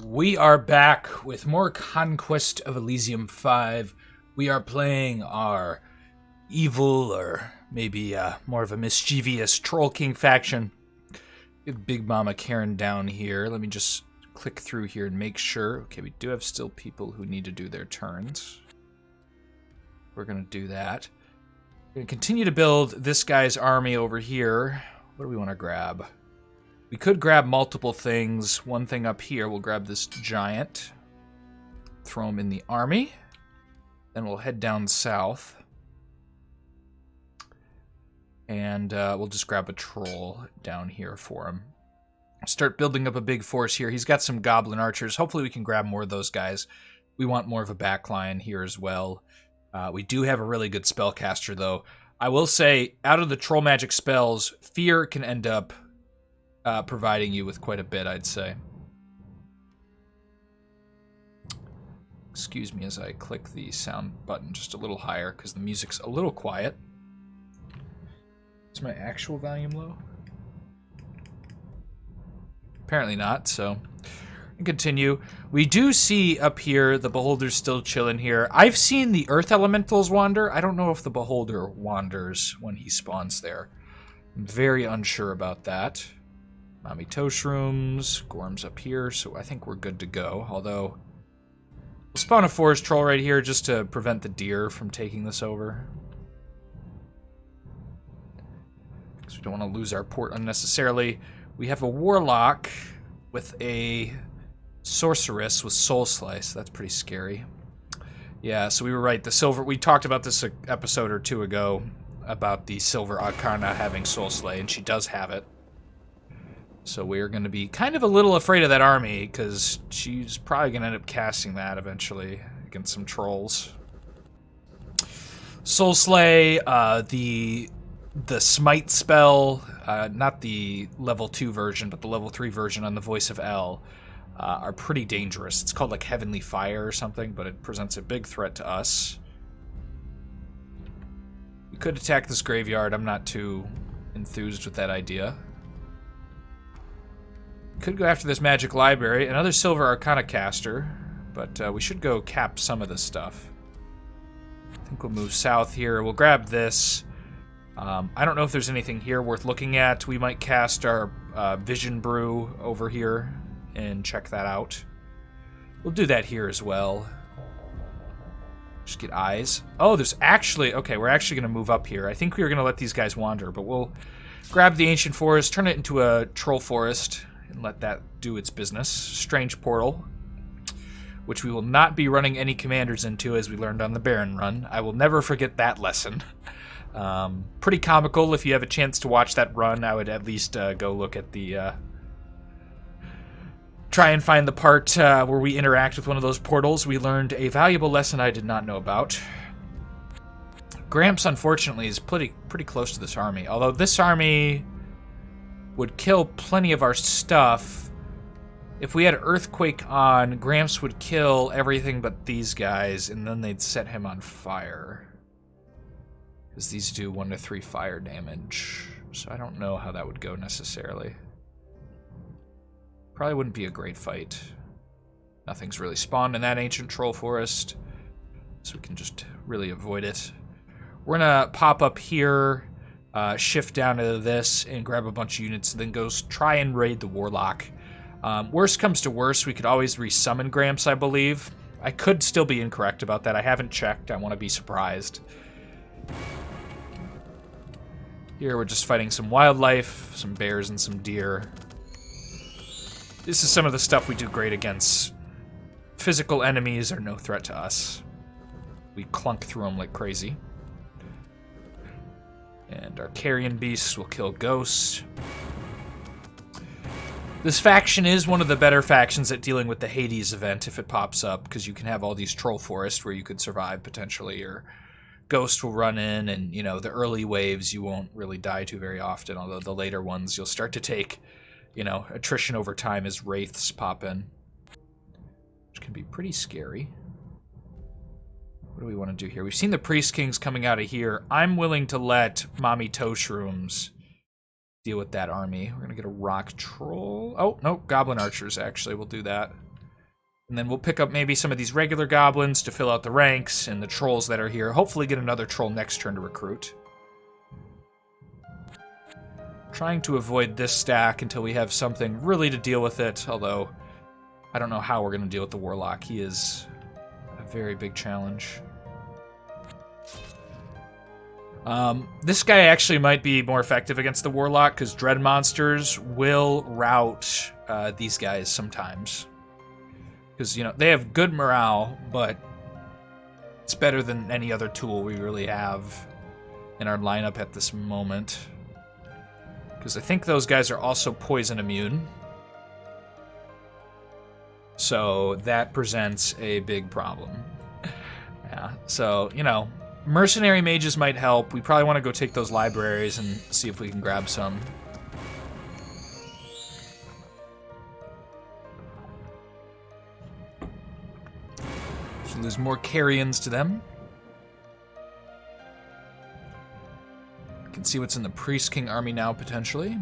We are back with more Conquest of Elysium 5. We are playing our evil, or maybe more of a mischievous Troll King faction. We have Big Mama Karen down here. Let me just click through here and make sure. Okay, we do have still people who need to do their turns. We're going to do that. We're going to continue to build this guy's army over here. What do we want to grab? We could grab multiple things. One thing up here, we'll grab this giant. Throw him in the army. Then we'll head down south. And we'll just grab a troll down here for him. Start building up a big force here. He's got some goblin archers. Hopefully we can grab more of those guys. We want more of a backline here as well. We do have a really good spellcaster, though. I will say, out of the troll magic spells, fear can end up providing you with quite a bit, I'd say. Excuse me as I click the sound button just a little higher, because the music's a little quiet. Is my actual volume low? Apparently not, so continue. We do see up here the Beholder's still chilling here. I've seen the Earth Elementals wander. I don't know if the Beholder wanders when he spawns there. I'm very unsure about that. Mommy Toshrooms, Gorm's up here, so I think we're good to go. Although, we'll spawn a forest troll right here just to prevent the deer from taking this over. Because we don't want to lose our port unnecessarily. We have a Warlock with a Sorceress with Soul Slice. That's pretty scary. Yeah, so we were right. The silver. We talked about this an episode or two ago about the Silver Arcana having Soul Slay, and she does have it. So we're going to be kind of a little afraid of that army, because she's probably going to end up casting that eventually against some trolls. Soul Slay, the Smite spell, not the level 2 version, but the level 3 version on the Voice of El, are pretty dangerous. It's called like Heavenly Fire or something, but it presents a big threat to us. We could attack this graveyard. I'm not too enthused with that idea. Could go after this magic library, another Silver Arcana caster, but we should go cap some of this stuff. I think we'll move south here. We'll grab this. I don't know if there's anything here worth looking at. We might cast our Vision Brew over here and check that out. We'll do that here as well. Just get eyes. Oh, there's actually... Okay, we're actually going to move up here. I think we were going to let these guys wander, but we'll grab the Ancient Forest, turn it into a Troll Forest, and let that do its business. Strange Portal, which we will not be running any commanders into, as we learned on the Baron run. I will never forget that lesson. Pretty comical. If you have a chance to watch that run, I would at least go look at the... try and find the part where we interact with one of those portals. We learned a valuable lesson I did not know about. Gramps, unfortunately, is pretty close to this army. Although this army would kill plenty of our stuff. If we had Earthquake on, Gramps would kill everything but these guys, and then they'd set him on fire. Because these do 1 to 3 fire damage. So I don't know how that would go necessarily. Probably wouldn't be a great fight. Nothing's really spawned in that ancient troll forest, so we can just really avoid it. We're gonna pop up here, shift down to this, and grab a bunch of units, and then go try and raid the Warlock. Worst comes to worst, we could always resummon Gramps, I believe. I could still be incorrect about that. I haven't checked. I want to be surprised. Here we're just fighting some wildlife, some bears and some deer. This is some of the stuff we do great against. Physical enemies are no threat to us. We clunk through them like crazy. And our carrion beasts will kill ghosts. This faction is one of the better factions at dealing with the Hades event if it pops up, because you can have all these troll forests where you could survive potentially, or ghosts will run in, and you know, the early waves you won't really die to very often, although the later ones you'll start to take, you know, attrition over time as wraiths pop in, which can be pretty scary. What do we want to do here? We've seen the Priest Kings coming out of here. I'm willing to let Mommy Toshrooms deal with that army. We're going to get a rock troll. Oh, no, goblin archers, actually. We'll do that. And then we'll pick up maybe some of these regular goblins to fill out the ranks, and the trolls that are here. Hopefully get another troll next turn to recruit. Trying to avoid this stack until we have something really to deal with it, although I don't know how we're going to deal with the Warlock. He is a very big challenge. This guy actually might be more effective against the Warlock, because Dread Monsters will rout these guys sometimes. Because, you know, they have good morale, but it's better than any other tool we really have in our lineup at this moment. Because I think those guys are also poison immune. So that presents a big problem. Yeah, so, you know, mercenary mages might help. We probably want to go take those libraries and see if we can grab some. So there's more carrions to them. We can see what's in the Priest King army now, potentially.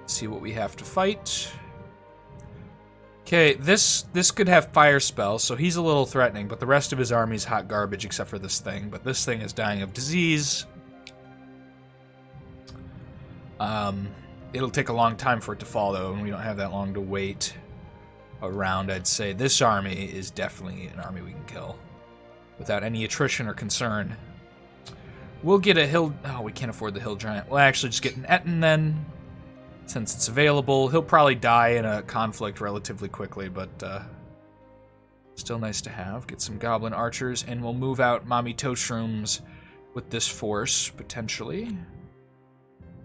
See what we have to fight. Okay, this could have fire spells, so he's a little threatening, but the rest of his army's hot garbage except for this thing. But this thing is dying of disease. It'll take a long time for it to fall, though, and we don't have that long to wait around. I'd say this army is definitely an army we can kill without any attrition or concern. We'll get a hill... Oh, we can't afford the hill giant. We'll actually just get an Etten then, since it's available. He'll probably die in a conflict relatively quickly, but still nice to have. Get some goblin archers, and we'll move out Mommy Toshrooms with this force, potentially.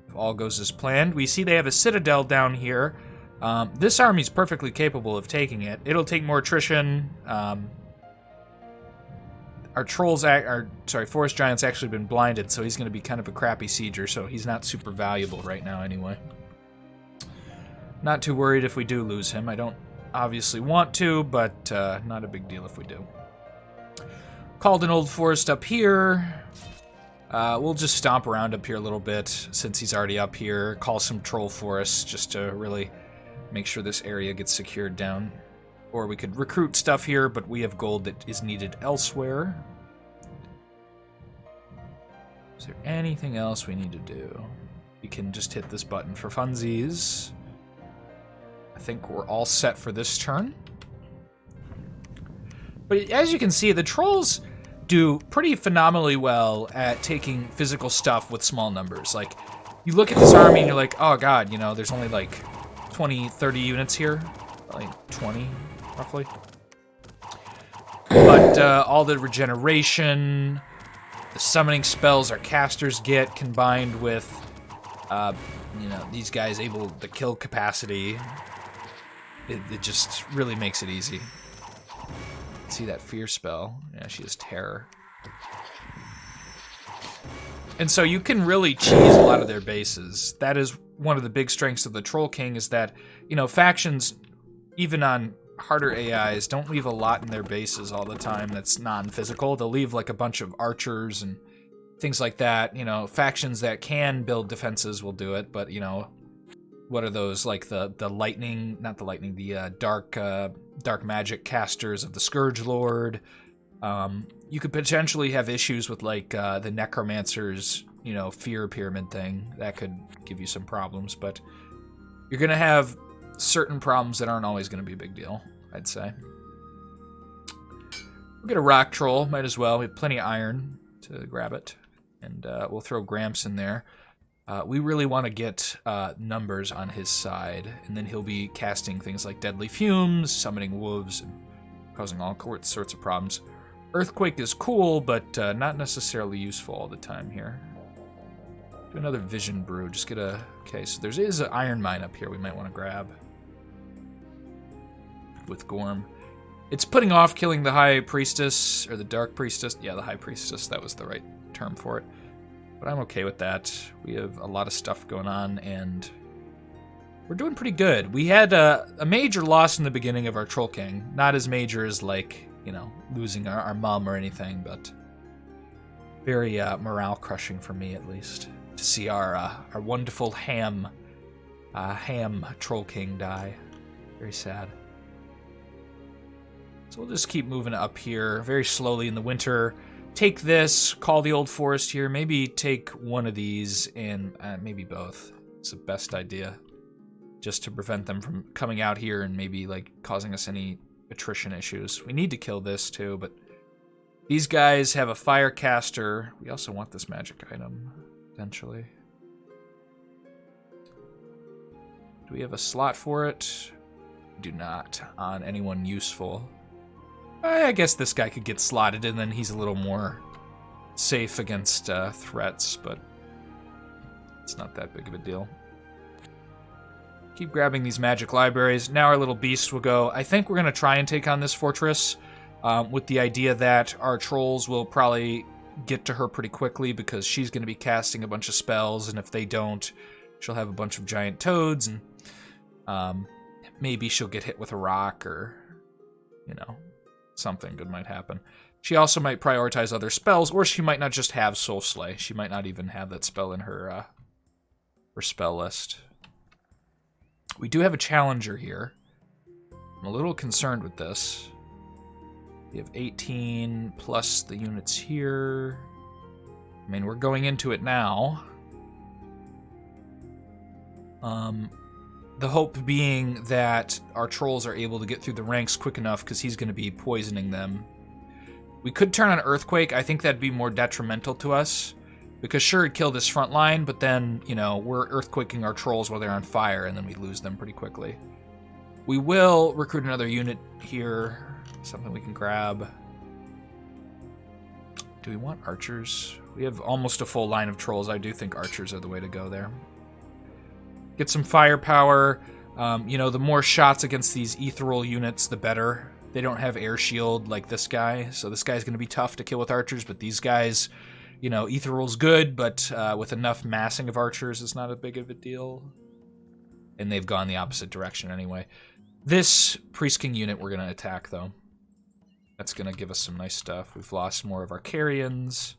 If all goes as planned. We see they have a citadel down here. This army's perfectly capable of taking it. It'll take more attrition. Our forest giant's actually been blinded, so he's going to be kind of a crappy sieger, so he's not super valuable right now anyway. Not too worried if we do lose him. I don't obviously want to, but not a big deal if we do. Called an old forest up here. We'll just stomp around up here a little bit since he's already up here. Call some troll forests just to really make sure this area gets secured down. Or we could recruit stuff here, but we have gold that is needed elsewhere. Is there anything else we need to do? We can just hit this button for funsies. I think we're all set for this turn. But as you can see, the trolls do pretty phenomenally well at taking physical stuff with small numbers. Like, you look at this army and you're like, oh god, you know, there's only like 20, 30 units here. Like 20, roughly. But all the regeneration, the summoning spells our casters get, combined with, you know, these guys able to kill capacity, it just really makes it easy. See that fear spell? Yeah, she has terror. And so you can really cheese a lot of their bases. That is one of the big strengths of the Troll King, is that, you know, factions, even on harder AIs, don't leave a lot in their bases all the time that's non-physical. They'll leave like a bunch of archers and things like that. You know, factions that can build defenses will do it, but, you know, what are those, like the lightning, not the lightning, the dark magic casters of the Scourge Lord. You could potentially have issues with like the Necromancer's, you know, fear pyramid thing. That could give you some problems, but you're gonna have certain problems that aren't always gonna be a big deal, I'd say. We'll get a rock troll, might as well. We have plenty of iron to grab it, and we'll throw Gramps in there. We really want to get numbers on his side, and then he'll be casting things like Deadly Fumes, summoning wolves, and causing all sorts of problems. Earthquake is cool, but not necessarily useful all the time here. Do another Vision Brew. Just get a... Okay, so there is an Iron Mine up here we might want to grab. With Gorm. It's putting off killing the High Priestess, or the Dark Priestess. Yeah, the High Priestess. That was the right term for it. But I'm okay with that. We have a lot of stuff going on, and we're doing pretty good. We had a major loss in the beginning of our Troll King. Not as major as, like, you know, losing our mom or anything, but very morale-crushing for me, at least, to see our wonderful ham Troll King die. Very sad. So we'll just keep moving up here very slowly in the winter. Take this, call the old forest here, maybe take one of these, and maybe both. It's the best idea. Just to prevent them from coming out here and maybe like causing us any attrition issues. We need to kill this too, but these guys have a firecaster. We also want this magic item, potentially. Do we have a slot for it? We do not on anyone useful. I guess this guy could get slotted and then he's a little more safe against threats, but it's not that big of a deal. Keep grabbing these magic libraries. Now our little beast will go. I think we're going to try and take on this fortress with the idea that our trolls will probably get to her pretty quickly because she's going to be casting a bunch of spells, and if they don't, she'll have a bunch of giant toads, and maybe she'll get hit with a rock or, you know, something good might happen. She also might prioritize other spells, or she might not just have Soul Slay. She might not even have that spell in her spell list. We do have a challenger here. I'm a little concerned with this. We have 18 plus the units here. I mean, we're going into it now. The hope being that our trolls are able to get through the ranks quick enough because he's going to be poisoning them. We could turn on Earthquake. I think that'd be more detrimental to us. Because sure, it'd kill this front line, but then, you know, we're Earthquaking our trolls while they're on fire, and then we lose them pretty quickly. We will recruit another unit here. Something we can grab. Do we want archers? We have almost a full line of trolls. I do think archers are the way to go there. Get some firepower. You know, the more shots against these ethereal units, the better. They don't have air shield like this guy, so this guy's going to be tough to kill with archers, but these guys, you know, ethereal's good, but with enough massing of archers, it's not a big of a deal. And they've gone the opposite direction anyway. This Priest King unit we're going to attack, though. That's going to give us some nice stuff. We've lost more of our carrions.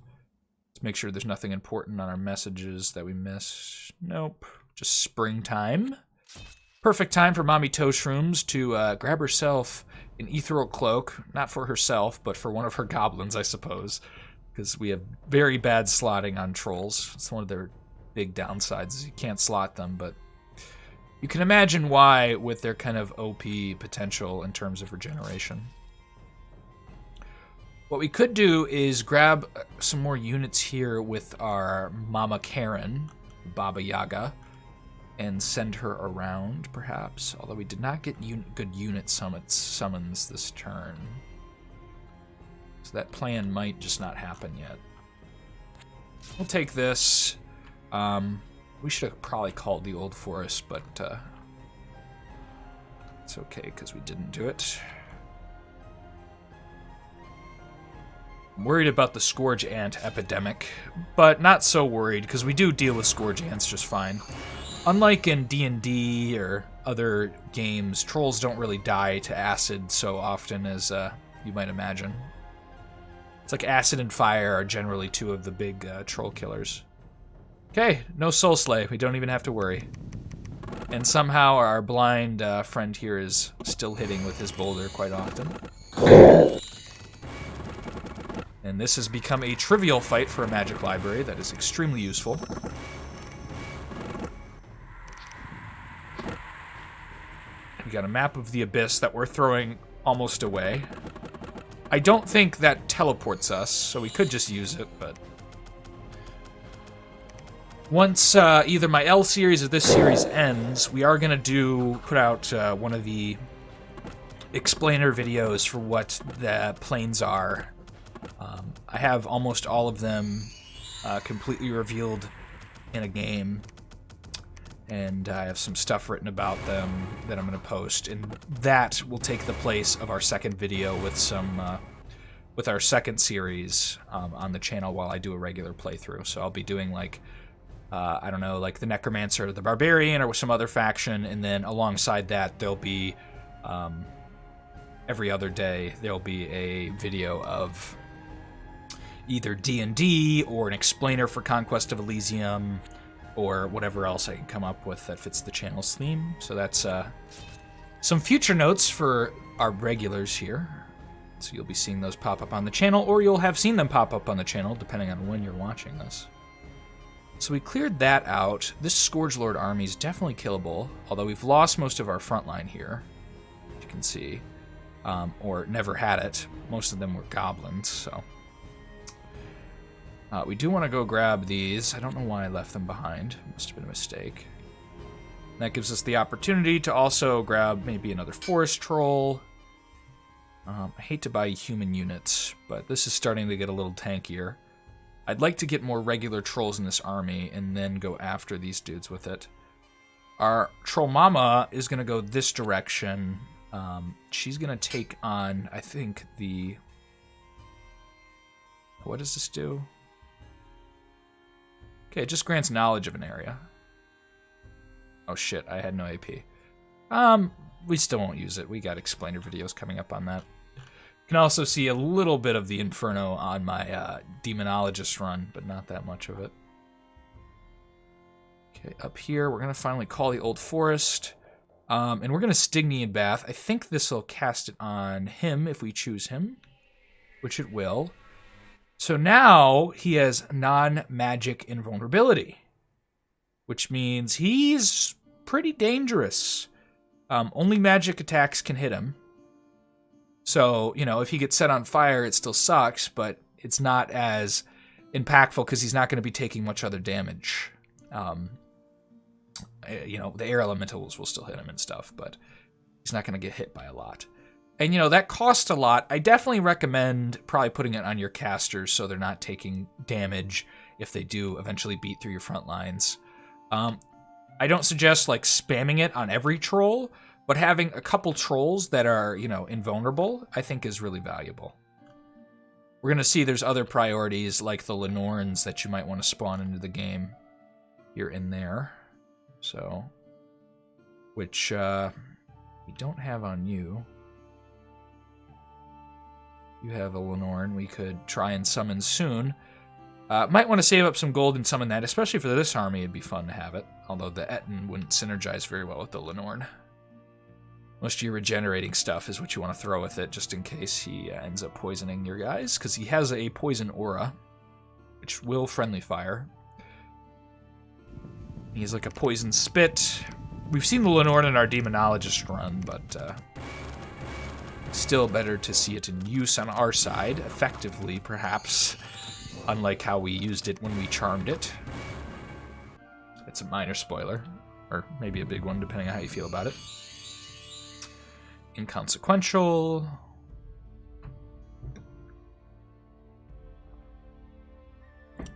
Let's make sure there's nothing important on our messages that we missed. Nope. Just springtime. Perfect time for Mommy Toashrooms to grab herself an ethereal cloak. Not for herself, but for one of her goblins, I suppose. Because we have very bad slotting on trolls. It's one of their big downsides is you can't slot them, but you can imagine why with their kind of OP potential in terms of regeneration. What we could do is grab some more units here with our Mama Karen, Baba Yaga, and send her around, perhaps. Although we did not get good unit summons this turn. So that plan might just not happen yet. We'll take this. We should have probably called the Old Forest, but it's okay because we didn't do it. I'm worried about the Scourge Ant epidemic, but not so worried because we do deal with Scourge Ants just fine. Unlike in D&D or other games, trolls don't really die to acid so often as you might imagine. It's like acid and fire are generally two of the big troll killers. Okay, no Soul Slay. We don't even have to worry. And somehow our blind friend here is still hitting with his boulder quite often. And this has become a trivial fight for a magic library that is extremely useful. We got a map of the Abyss that we're throwing almost away. I don't think that teleports us, so we could just use it, but... Once either my L series or this series ends, we are going to put out one of the explainer videos for what the planes are. I have almost all of them completely revealed in a game, and I have some stuff written about them that I'm going to post, and that will take the place of our second video with some with our second series on the channel while I do a regular playthrough. So I'll be doing like I don't know, like the Necromancer or the Barbarian or some other faction, and then alongside that there'll be every other day there'll be a video of either D&D or an explainer for Conquest of Elysium or whatever else I can come up with that fits the channel's theme. So that's some future notes for our regulars here. So you'll be seeing those pop up on the channel, or you'll have seen them pop up on the channel, depending on when you're watching this. So we cleared that out. This Scourge Lord army is definitely killable, although we've lost most of our front line here, as you can see. Or never had it. Most of them were goblins, so... we do want to go grab these. I don't know why I left them behind. Must have been a mistake. That gives us the opportunity to also grab maybe another forest troll. I hate to buy human units, but this is starting to get a little tankier. I'd like to get more regular trolls in this army and then go after these dudes with it. Our troll mama is going to go this direction. She's going to take on, I think, the... What does this do? Okay, it just grants knowledge of an area. Oh shit, I had no AP. We still won't use it. We got explainer videos coming up on that. You can also see a little bit of the Inferno on my Demonologist run, but not that much of it. Okay, up here, we're going to finally call the Old Forest. And we're going to Stygian Bath. I think this will cast it on him if we choose him, which it will. So now he has non-magic invulnerability, which means he's pretty dangerous. Only magic attacks can hit him. So, you know, if he gets set on fire, it still sucks, but it's not as impactful because he's not going to be taking much other damage. You know, the air elementals will still hit him and stuff, but he's not going to get hit by a lot. And, you know, that costs a lot. I definitely recommend probably putting it on your casters so they're not taking damage if they do eventually beat through your front lines. I don't suggest, like, spamming it on every troll, but having a couple trolls that are, you know, invulnerable, I think is really valuable. We're going to see there's other priorities, like the Lenorns, that you might want to spawn into the game. You're in there. So, which we don't have on you. You have a Lenorn we could try and summon soon. Might want to save up some gold and summon that, especially for this army. It'd be fun to have it, although the Etten wouldn't synergize very well with the Lenorn. Most of your regenerating stuff is what you want to throw with it, just in case he ends up poisoning your guys, because he has a poison aura, which will friendly fire. He's like a poison spit. We've seen the Lenorn in our Demonologist run, but still better to see it in use on our side, effectively, perhaps, unlike how we used it when we charmed it. It's a minor spoiler, or maybe a big one, depending on how you feel about it. Inconsequential.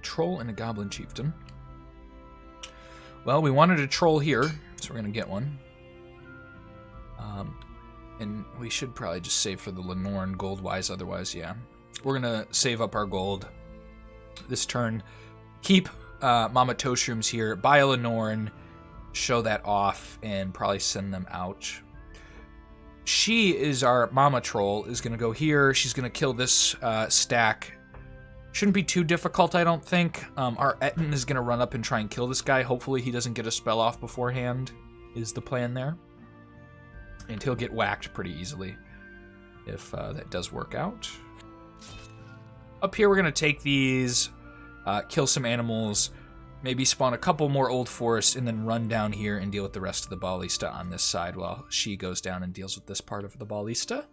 Troll and a Goblin Chieftain. Well, we wanted a troll here, so we're going to get one. And we should probably just save for the Lenorn gold-wise, otherwise, yeah. We're going to save up our gold this turn. Keep Mama Toshrooms here, buy a Lenorn, show that off, and probably send them out. She is our Mama Troll, is going to go here. She's going to kill this stack. Shouldn't be too difficult, I don't think. Our Etten is going to run up and try and kill this guy. Hopefully he doesn't get a spell off beforehand, is the plan there. And he'll get whacked pretty easily if that does work out. Up here we're going to take these, kill some animals, maybe spawn a couple more Old Forests, and then run down here and deal with the rest of the Ballista on this side while she goes down and deals with this part of the Ballista.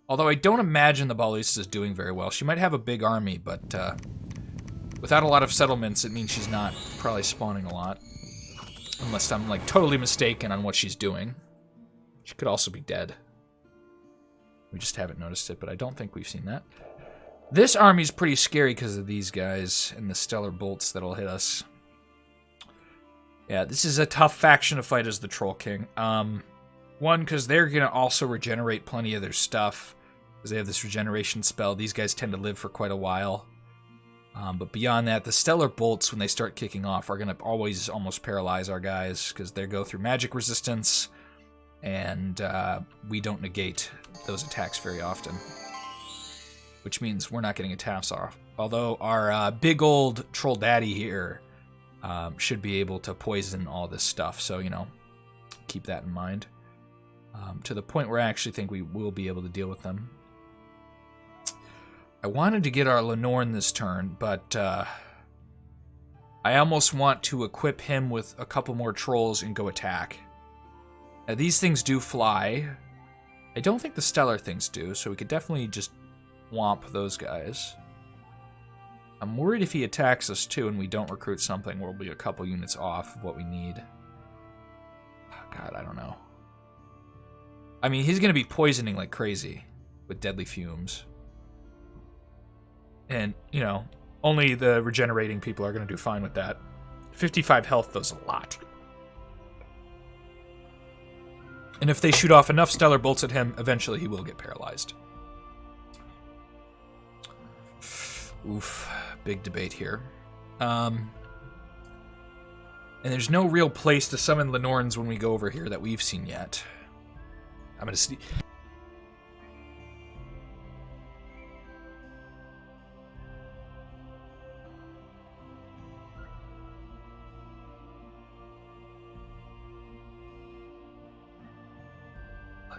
Although I don't imagine the Ballista is doing very well. She might have a big army, but without a lot of settlements, it means she's not probably spawning a lot. Unless I'm, like, totally mistaken on what she's doing. She could also be dead. We just haven't noticed it, but I don't think we've seen that. This army's pretty scary because of these guys and the stellar bolts that'll hit us. Yeah, this is a tough faction to fight as the Troll King. One, because they're going to also regenerate plenty of their stuff, because they have this regeneration spell. These guys tend to live for quite a while. But beyond that, the stellar bolts, when they start kicking off, are going to always almost paralyze our guys, because they go through magic resistance, and we don't negate those attacks very often. Which means we're not getting attacks off. Although our big old Troll Daddy here should be able to poison all this stuff, so, you know, keep that in mind. To the point where I actually think we will be able to deal with them. I wanted to get our Lenorn this turn, but I almost want to equip him with a couple more trolls and go attack. Now, these things do fly. I don't think the stellar things do, so we could definitely just whomp those guys. I'm worried if he attacks us too and we don't recruit something, we'll be a couple units off of what we need. Oh, God, I don't know. I mean, he's going to be poisoning like crazy with deadly fumes. And, you know, only the regenerating people are going to do fine with that. 55 health, though, is a lot. And if they shoot off enough stellar bolts at him, eventually he will get paralyzed. Oof. Big debate here. And there's no real place to summon Lenorns when we go over here that we've seen yet. I'm going to see...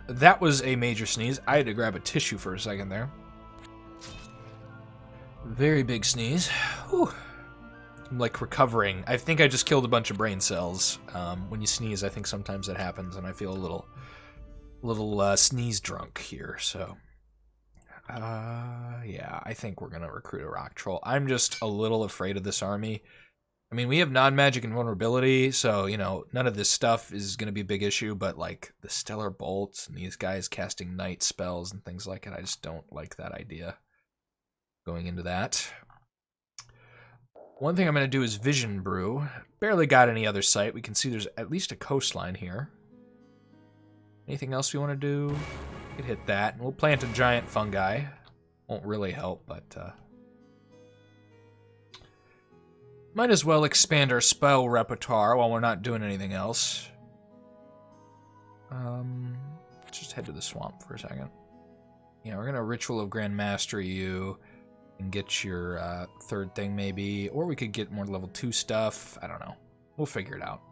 That was a major sneeze. I had to grab a tissue for a second there. Very big sneeze. Whew. I'm like recovering. I think I just killed a bunch of brain cells. When you sneeze, I think sometimes that happens, and I feel a little sneeze drunk here. So, yeah, I think we're gonna recruit a rock troll. I'm just a little afraid of this army. I mean, we have non-magic invulnerability, so, you know, none of this stuff is going to be a big issue, but, like, the Stellar Bolts and these guys casting night spells and things like it, I just don't like that idea going into that. One thing I'm going to do is Vision Brew. Barely got any other sight. We can see there's at least a coastline here. Anything else we want to do? We could hit that, and we'll plant a giant fungi. Won't really help, but... might as well expand our spell repertoire while we're not doing anything else. Let's just head to the swamp for a second. Yeah, we're gonna Ritual of Grand Mastery you and get your third thing maybe, or we could get more level 2 stuff. I don't know. We'll figure it out.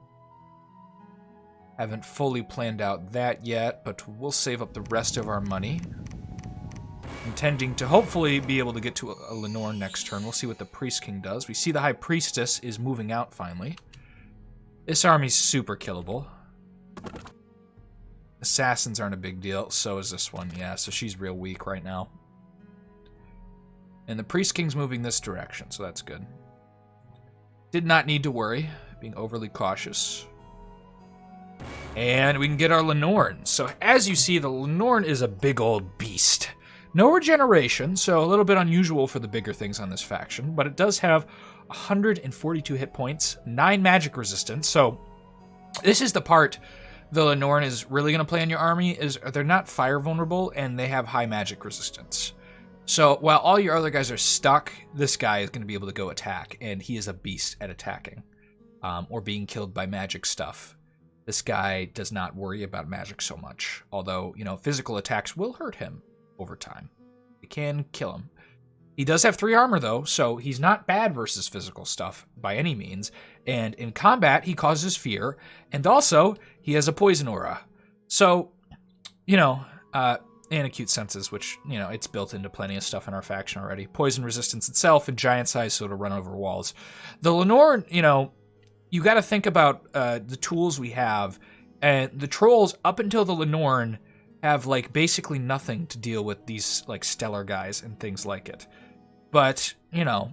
Haven't fully planned out that yet, but we'll save up the rest of our money. Intending to hopefully be able to get to a Lenorn next turn. We'll see what the Priest King does. We see the High Priestess is moving out finally. This army's super killable. Assassins aren't a big deal. So is this one. Yeah, so she's real weak right now. And the Priest King's moving this direction, so that's good. Did not need to worry. Being overly cautious. And we can get our Lenorn. So as you see, the Lenorn is a big old beast. No regeneration, so a little bit unusual for the bigger things on this faction, but it does have 142 hit points, 9 magic resistance, so this is the part the Lenorn is really going to play on your army, is they're not fire vulnerable, and they have high magic resistance. So while all your other guys are stuck, this guy is going to be able to go attack, and he is a beast at attacking, or being killed by magic stuff. This guy does not worry about magic so much, although, you know, physical attacks will hurt him over time. It can kill him. He does have 3 armor, though, so he's not bad versus physical stuff by any means. And in combat, he causes fear, and also, he has a poison aura. So, you know, and acute senses, which, you know, it's built into plenty of stuff in our faction already. Poison resistance itself, and giant size, so it'll run over walls. The Lenorn, you know, you got to think about the tools we have, and the trolls, up until the Lenorn, have, like, basically nothing to deal with these, like, stellar guys and things like it. But, you know,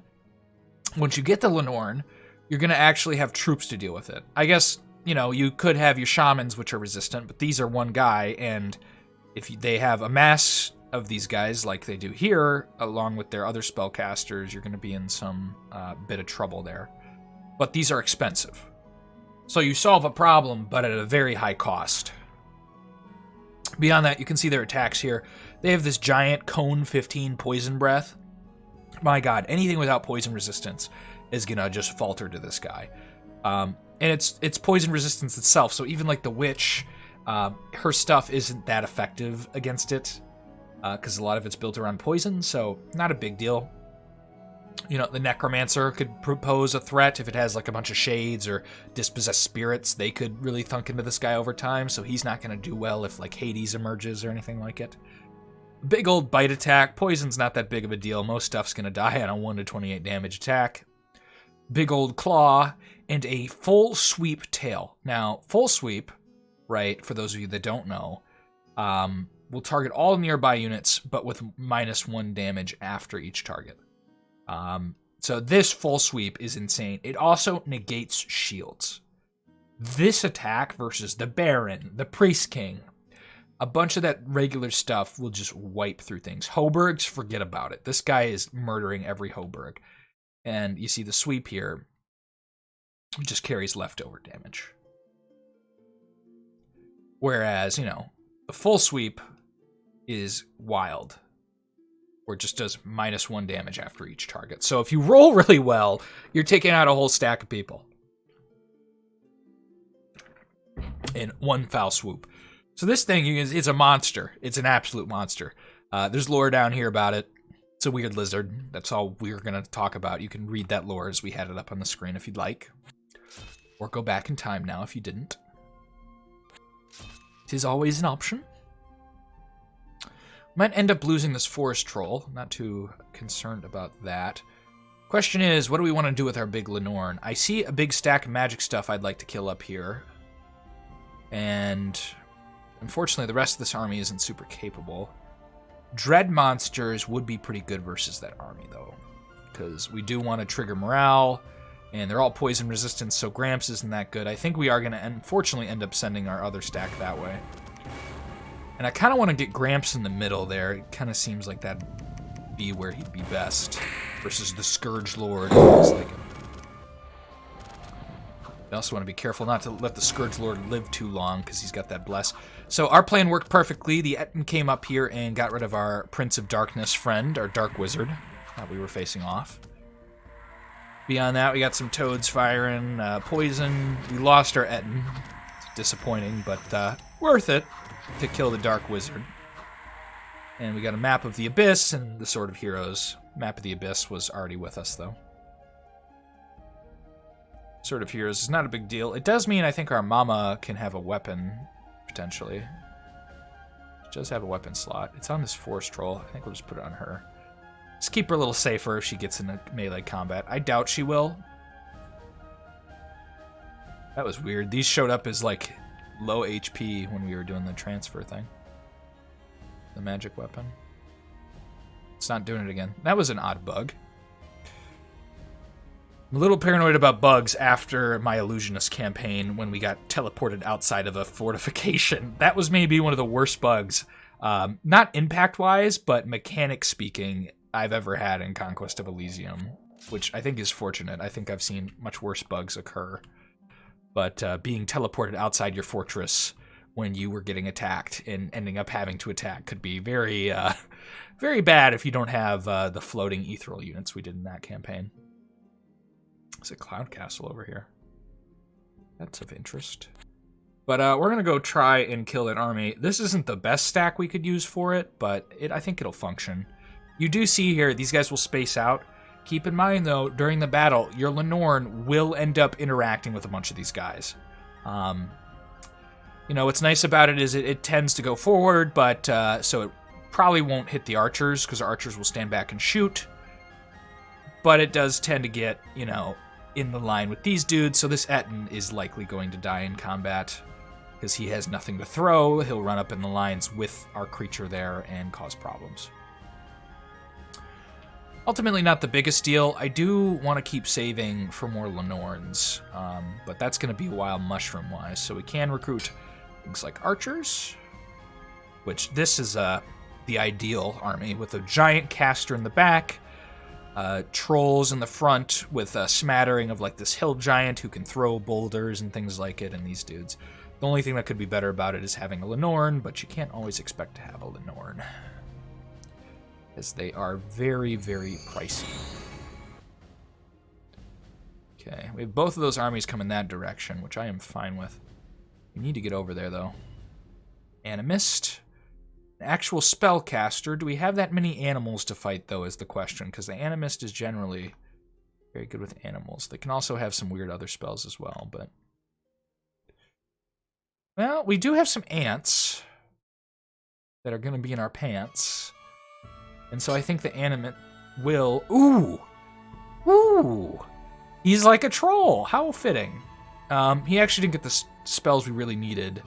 once you get the Lenorn, you're going to actually have troops to deal with it. I guess, you know, you could have your shamans, which are resistant, but these are one guy, and if they have a mass of these guys like they do here, along with their other spellcasters, you're going to be in some bit of trouble there. But these are expensive. So you solve a problem, but at a very high cost. Beyond that, you can see their attacks here. They have this giant cone 15 poison breath. My god, anything without poison resistance is gonna just falter to this guy. And it's poison resistance itself, so even like the witch, her stuff isn't that effective against it, because a lot of it's built around poison, so not a big deal. You know, the necromancer could propose a threat if it has like a bunch of shades or dispossessed spirits. They could really thunk into this guy over time, so he's not going to do well if like Hades emerges or anything like it. Big old bite attack. Poison's not that big of a deal. Most stuff's going to die on a 1 to 28 damage attack. Big old claw, and a full sweep tail. Now, full sweep, right, for those of you that don't know, will target all nearby units, but with -1 damage after each target. So this full sweep is insane. It also negates shields. This attack versus the Baron, the Priest King, a bunch of that regular stuff will just wipe through things. Hoburgs, forget about it. This guy is murdering every Hoburg. And you see the sweep here just carries leftover damage. Whereas, you know, the full sweep is wild, where it just does -1 damage after each target. So if you roll really well, you're taking out a whole stack of people in one foul swoop. So this thing, it's a monster. It's an absolute monster. There's lore down here about it. It's a weird lizard. That's all we're going to talk about. You can read that lore as we had it up on the screen if you'd like. Or go back in time now if you didn't. It is always an option. Might end up losing this forest troll. Not too concerned about that. Question is, what do we want to do with our big Lenorn? I see a big stack of magic stuff I'd like to kill up here. And unfortunately, the rest of this army isn't super capable. Dread monsters would be pretty good versus that army, though. Because we do want to trigger morale, and they're all poison resistant, so Gramps isn't that good. I think we are going to, unfortunately, end up sending our other stack that way. And I kind of want to get Gramps in the middle there. It kind of seems like that'd be where he'd be best. Versus the Scourge Lord. I also want to be careful not to let the Scourge Lord live too long, because he's got that bless. So our plan worked perfectly. The Etten came up here and got rid of our Prince of Darkness friend, our Dark Wizard, that we were facing off. Beyond that, we got some toads firing, poison. We lost our Etten. It's disappointing, but worth it to kill the Dark Wizard. And we got a map of the Abyss and the Sword of Heroes. Map of the Abyss was already with us, though. Sword of Heroes is not a big deal. It does mean I think our mama can have a weapon, potentially. She does have a weapon slot. It's on this forest troll. I think we'll just put it on her. Just keep her a little safer if she gets into melee combat. I doubt she will. That was weird. These showed up as, like, low HP when we were doing the transfer thing. The magic weapon. It's not doing it again. That was an odd bug. I'm a little paranoid about bugs after my Illusionist campaign when we got teleported outside of a fortification. That was maybe one of the worst bugs. Not impact-wise, but mechanic-speaking, I've ever had in Conquest of Elysium, which I think is fortunate. I think I've seen much worse bugs occur. But being teleported outside your fortress when you were getting attacked and ending up having to attack could be very, very bad if you don't have the floating ethereal units we did in that campaign. There's a cloud castle over here. That's of interest. But we're going to go try and kill that army. This isn't the best stack we could use for it, but I think it'll function. You do see here, these guys will space out. Keep in mind, though, during the battle, your Lenorn will end up interacting with a bunch of these guys. You know, what's nice about it is it tends to go forward, but so it probably won't hit the archers, because archers will stand back and shoot. But it does tend to get, you know, in the line with these dudes, so this Etten is likely going to die in combat because he has nothing to throw. He'll run up in the lines with our creature there and cause problems. Ultimately, not the biggest deal. I do want to keep saving for more Lenorns, but that's going to be a while mushroom-wise, so we can recruit things like archers, which this is the ideal army with a giant caster in the back, trolls in the front with a smattering of like this hill giant who can throw boulders and things like it, and these dudes. The only thing that could be better about it is having a Lenorn, but you can't always expect to have a Lenorn, as they are very, very pricey. Okay, we have both of those armies come in that direction, which I am fine with. We need to get over there, though. Animist. An actual spellcaster. Do we have that many animals to fight, though, is the question, because the Animist is generally very good with animals. They can also have some weird other spells as well, but... Well, we do have some ants that are going to be in our pants. And so I think the animate will... Ooh! Ooh! He's like a troll! How fitting. He actually didn't get the spells we really needed.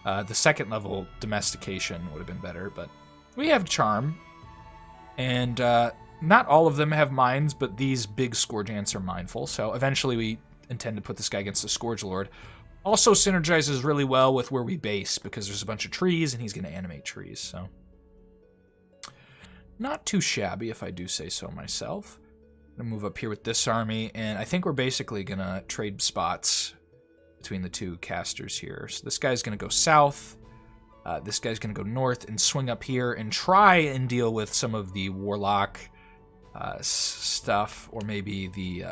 The second level domestication would have been better, but we have charm. And not all of them have minds, but these big Scourge ants are mindful, so eventually we intend to put this guy against the Scourge Lord. Also synergizes really well with where we base, because there's a bunch of trees, and he's going to animate trees, so... Not too shabby, if I do say so myself. I'm going to move up here with this army, and I think we're basically going to trade spots between the two casters here. So this guy's going to go south, this guy's going to go north and swing up here and try and deal with some of the Warlock stuff, or maybe the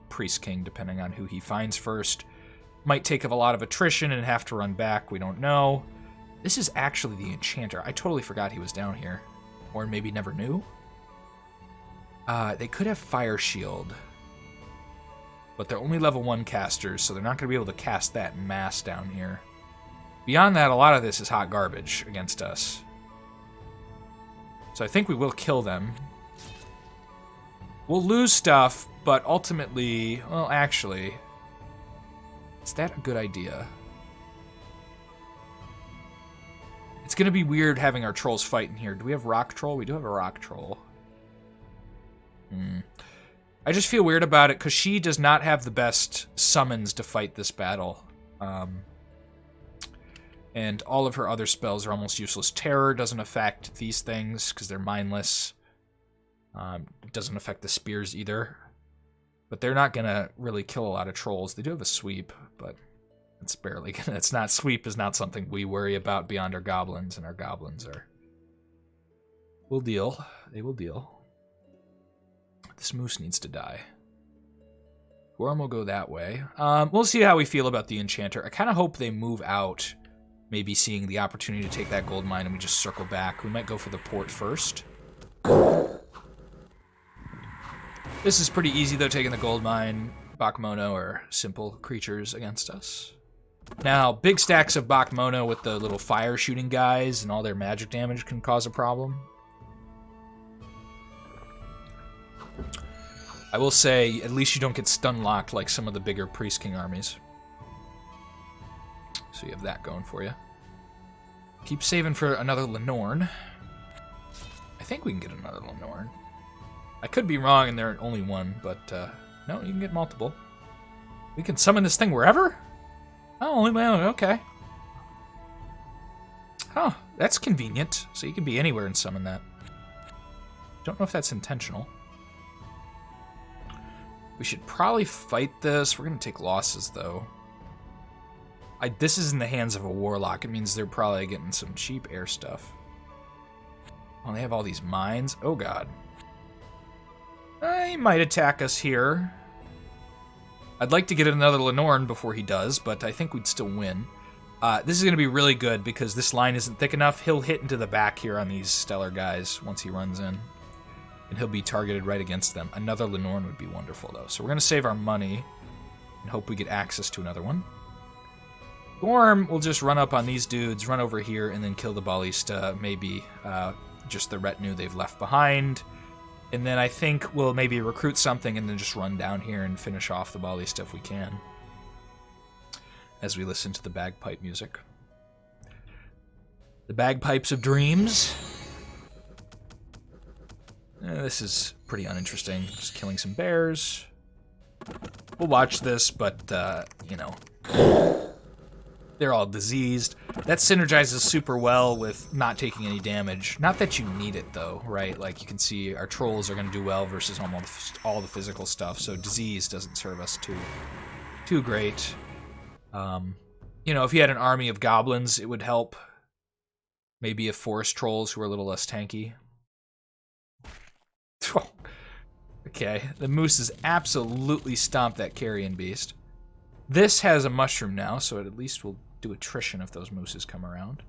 Priest King, depending on who he finds first. Might take a lot of attrition and have to run back, we don't know. This is actually the Enchanter. I totally forgot he was down here. Or maybe never knew. They could have Fire Shield. But they're only level 1 casters, so they're not going to be able to cast that en masse down here. Beyond that, a lot of this is hot garbage against us. So I think we will kill them. We'll lose stuff, but ultimately... Well, actually... Is that a good idea? It's going to be weird having our trolls fight in here. Do we have Rock Troll? We do have a Rock Troll. I just feel weird about it because she does not have the best summons to fight this battle. And all of her other spells are almost useless. Terror doesn't affect these things because they're mindless. It doesn't affect the spears either. But they're not going to really kill a lot of trolls. They do have a sweep, but it's barely gonna... It's not... Sweep is not something we worry about beyond our goblins, and our goblins are... will deal. They will deal. This moose needs to die. Gorm will go that way. We'll see how we feel about the Enchanter. I kind of hope they move out, maybe seeing the opportunity to take that gold mine, and we just circle back. We might go for the port first. This is pretty easy, though, taking the gold mine. Bakmono are simple creatures against us. Now, big stacks of Bakmono with the little fire shooting guys and all their magic damage can cause a problem. I will say, at least you don't get stun locked like some of the bigger Priest King armies. So you have that going for you. Keep saving for another Lenorn. I think we can get another Lenorn. I could be wrong and they're only one, but no, you can get multiple. We can summon this thing wherever? Oh, only my own, okay. Huh, that's convenient. So you can be anywhere and summon that. Don't know if that's intentional. We should probably fight this. We're going to take losses, though. This is in the hands of a Warlock. It means they're probably getting some cheap air stuff. Oh, they have all these mines. Oh, God. He might attack us here. I'd like to get another Lenorn before he does, but I think we'd still win. This is going to be really good because this line isn't thick enough. He'll hit into the back here on these stellar guys once he runs in. And he'll be targeted right against them. Another Lenorn would be wonderful, though. So we're going to save our money and hope we get access to another one. Gorm will just run up on these dudes, run over here, and then kill the Ballista, maybe just the retinue they've left behind. And then I think we'll maybe recruit something and then just run down here and finish off the Ballista if we can. As we listen to the bagpipe music. The Bagpipes of Dreams. This is pretty uninteresting. Just killing some bears. We'll watch this, but, you know, they're all diseased. That synergizes super well with not taking any damage. Not that you need it, though, right? Like, you can see our trolls are going to do well versus almost all the physical stuff, so disease doesn't serve us too great. You know, if you had an army of goblins, it would help. Maybe a forest trolls who are a little less tanky. Okay, the moose has absolutely stomped that carrion beast. This has a mushroom now, so it at least will do attrition if those mooses come around.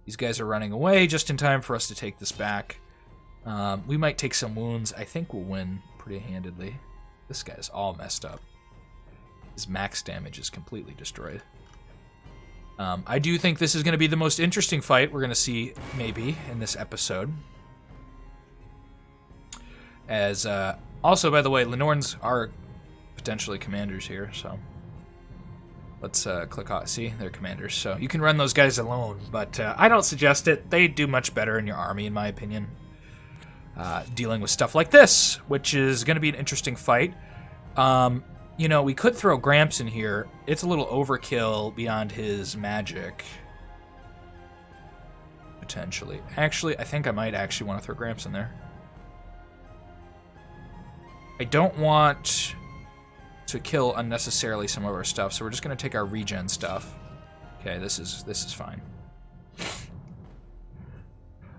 These guys are running away just in time for us to take this back. We might take some wounds. I think we'll win pretty handedly. This guy's all messed up. His max damage is completely destroyed. I do think this is going to be the most interesting fight we're going to see, maybe, in this episode. As, also, by the way, Lenorns are potentially commanders here, so... Let's click on, see, they're commanders. So you can run those guys alone, but I don't suggest it. They do much better in your army, in my opinion. Dealing with stuff like this, which is going to be an interesting fight. You know, we could throw Gramps in here. It's a little overkill beyond his magic. Potentially. Actually, I think I might actually want to throw Gramps in there. I don't want to kill unnecessarily some of our stuff, so we're just going to take our regen stuff. Okay, this is fine.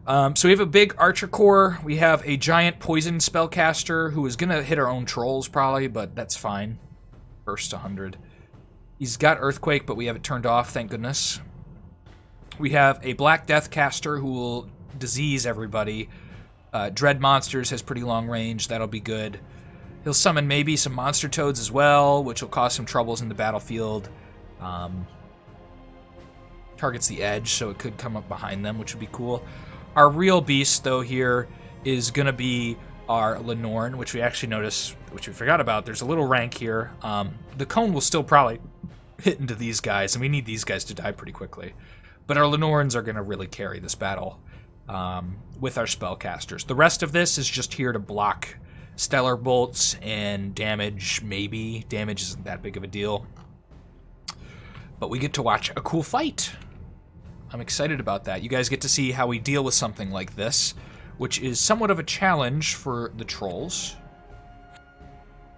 So we have a big archer corps. We have a giant poison spellcaster who is going to hit our own trolls probably, but that's fine. First 100. He's got Earthquake, but we have it turned off, thank goodness. We have a Black Death caster who will disease everybody. Dread Monsters has pretty long range, that'll be good. He'll summon maybe some Monster Toads as well, which will cause some troubles in the battlefield. Targets the edge, so it could come up behind them, which would be cool. Our real beast, though, here is going to be our Lenorn, which we actually noticed, which we forgot about. There's a little rank here. The cone will still probably hit into these guys, and we need these guys to die pretty quickly. But our Lenorns are going to really carry this battle with our spellcasters. The rest of this is just here to block Stellar Bolts and damage, maybe. Damage isn't that big of a deal. But we get to watch a cool fight. I'm excited about that. You guys get to see how we deal with something like this, which is somewhat of a challenge for the trolls.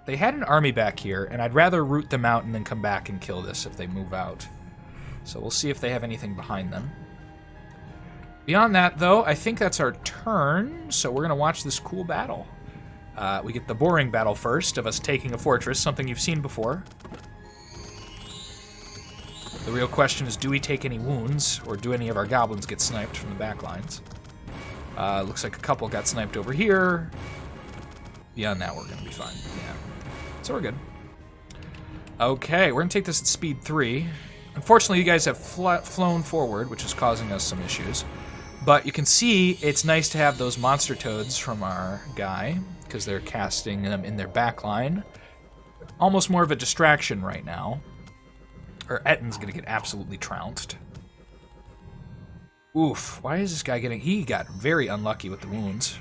They had an army back here, and I'd rather root them out and then come back and kill this if they move out. So we'll see if they have anything behind them. Beyond that, though, I think that's our turn, so we're going to watch this cool battle. We get the boring battle first of us taking a fortress, something you've seen before. The real question is, do we take any wounds, or do any of our goblins get sniped from the back lines? Looks like a couple got sniped over here. Beyond that, we're going to be fine. Yeah. So we're good. Okay, we're going to take this at speed 3. Unfortunately, you guys have flown forward, which is causing us some issues. But you can see it's nice to have those monster toads from our guy, because they're casting them in their back line. Almost more of a distraction right now. Or Etten's going to get absolutely trounced. Oof, why is this guy getting... He got very unlucky with the wounds.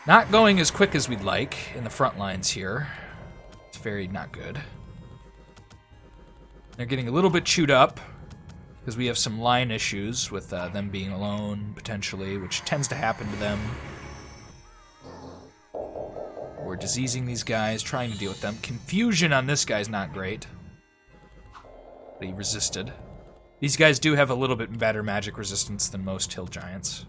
Not going as quick as we'd like in the front lines here. It's very not good. They're getting a little bit chewed up, because we have some line issues with them being alone, potentially, which tends to happen to them. We're diseasing these guys, trying to deal with them. Confusion on this guy's not great. But he resisted. These guys do have a little bit better magic resistance than most hill giants.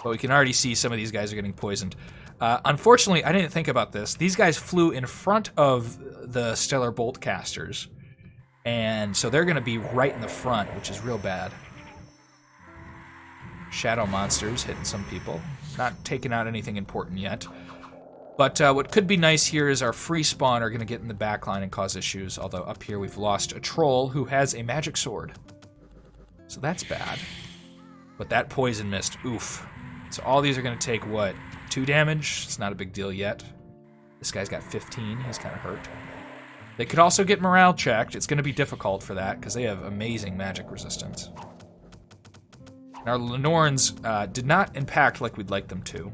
But we can already see some of these guys are getting poisoned. Unfortunately, I didn't think about this. These guys flew in front of the Stellar Bolt casters. And so they're going to be right in the front, which is real bad. Shadow monsters hitting some people. Not taking out anything important yet. But what could be nice here is our free spawn are going to get in the back line and cause issues, although up here we've lost a troll who has a magic sword. So that's bad. But that poison mist, oof. So all these are going to take, what, 2 damage? It's not a big deal yet. This guy's got 15. He's kind of hurt. They could also get morale checked. It's going to be difficult for that, because they have amazing magic resistance. And our Lenorns did not impact like we'd like them to.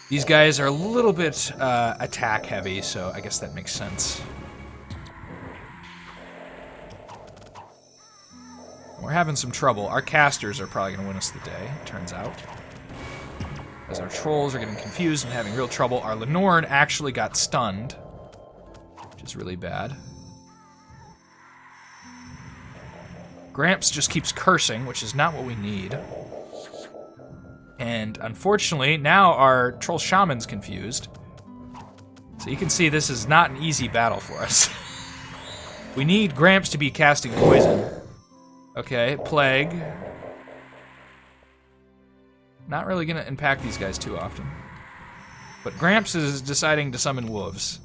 These guys are a little bit attack heavy, so I guess that makes sense. We're having some trouble. Our casters are probably going to win us the day, it turns out. As our trolls are getting confused and having real trouble. Our Lenorn actually got stunned, which is really bad. Gramps just keeps cursing, which is not what we need. And unfortunately, now our Troll Shaman's confused. So you can see this is not an easy battle for us. We need Gramps to be casting poison. Okay, Plague. Not really going to impact these guys too often. But Gramps is deciding to summon wolves.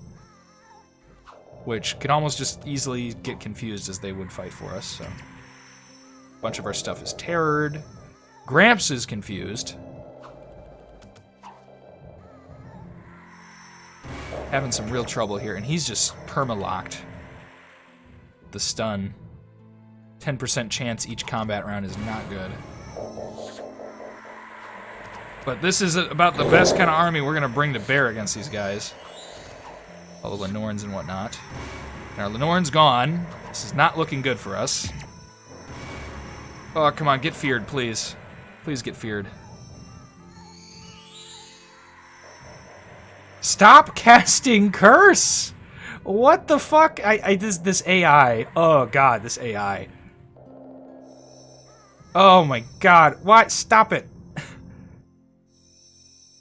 which could almost just easily get confused as they would fight for us, so. A bunch of our stuff is terrored. Gramps is confused. Having some real trouble here, and he's just perma-locked. The stun. 10% chance each combat round is not good. But this is about the best kind of army we're going to bring to bear against these guys. All the Lenorns and whatnot. And our Lenorn's gone. This is not looking good for us. Oh, come on, get feared, please. Please get feared. Stop casting curse! What the fuck? This AI. Oh god, this AI. Oh my god. What? Stop it.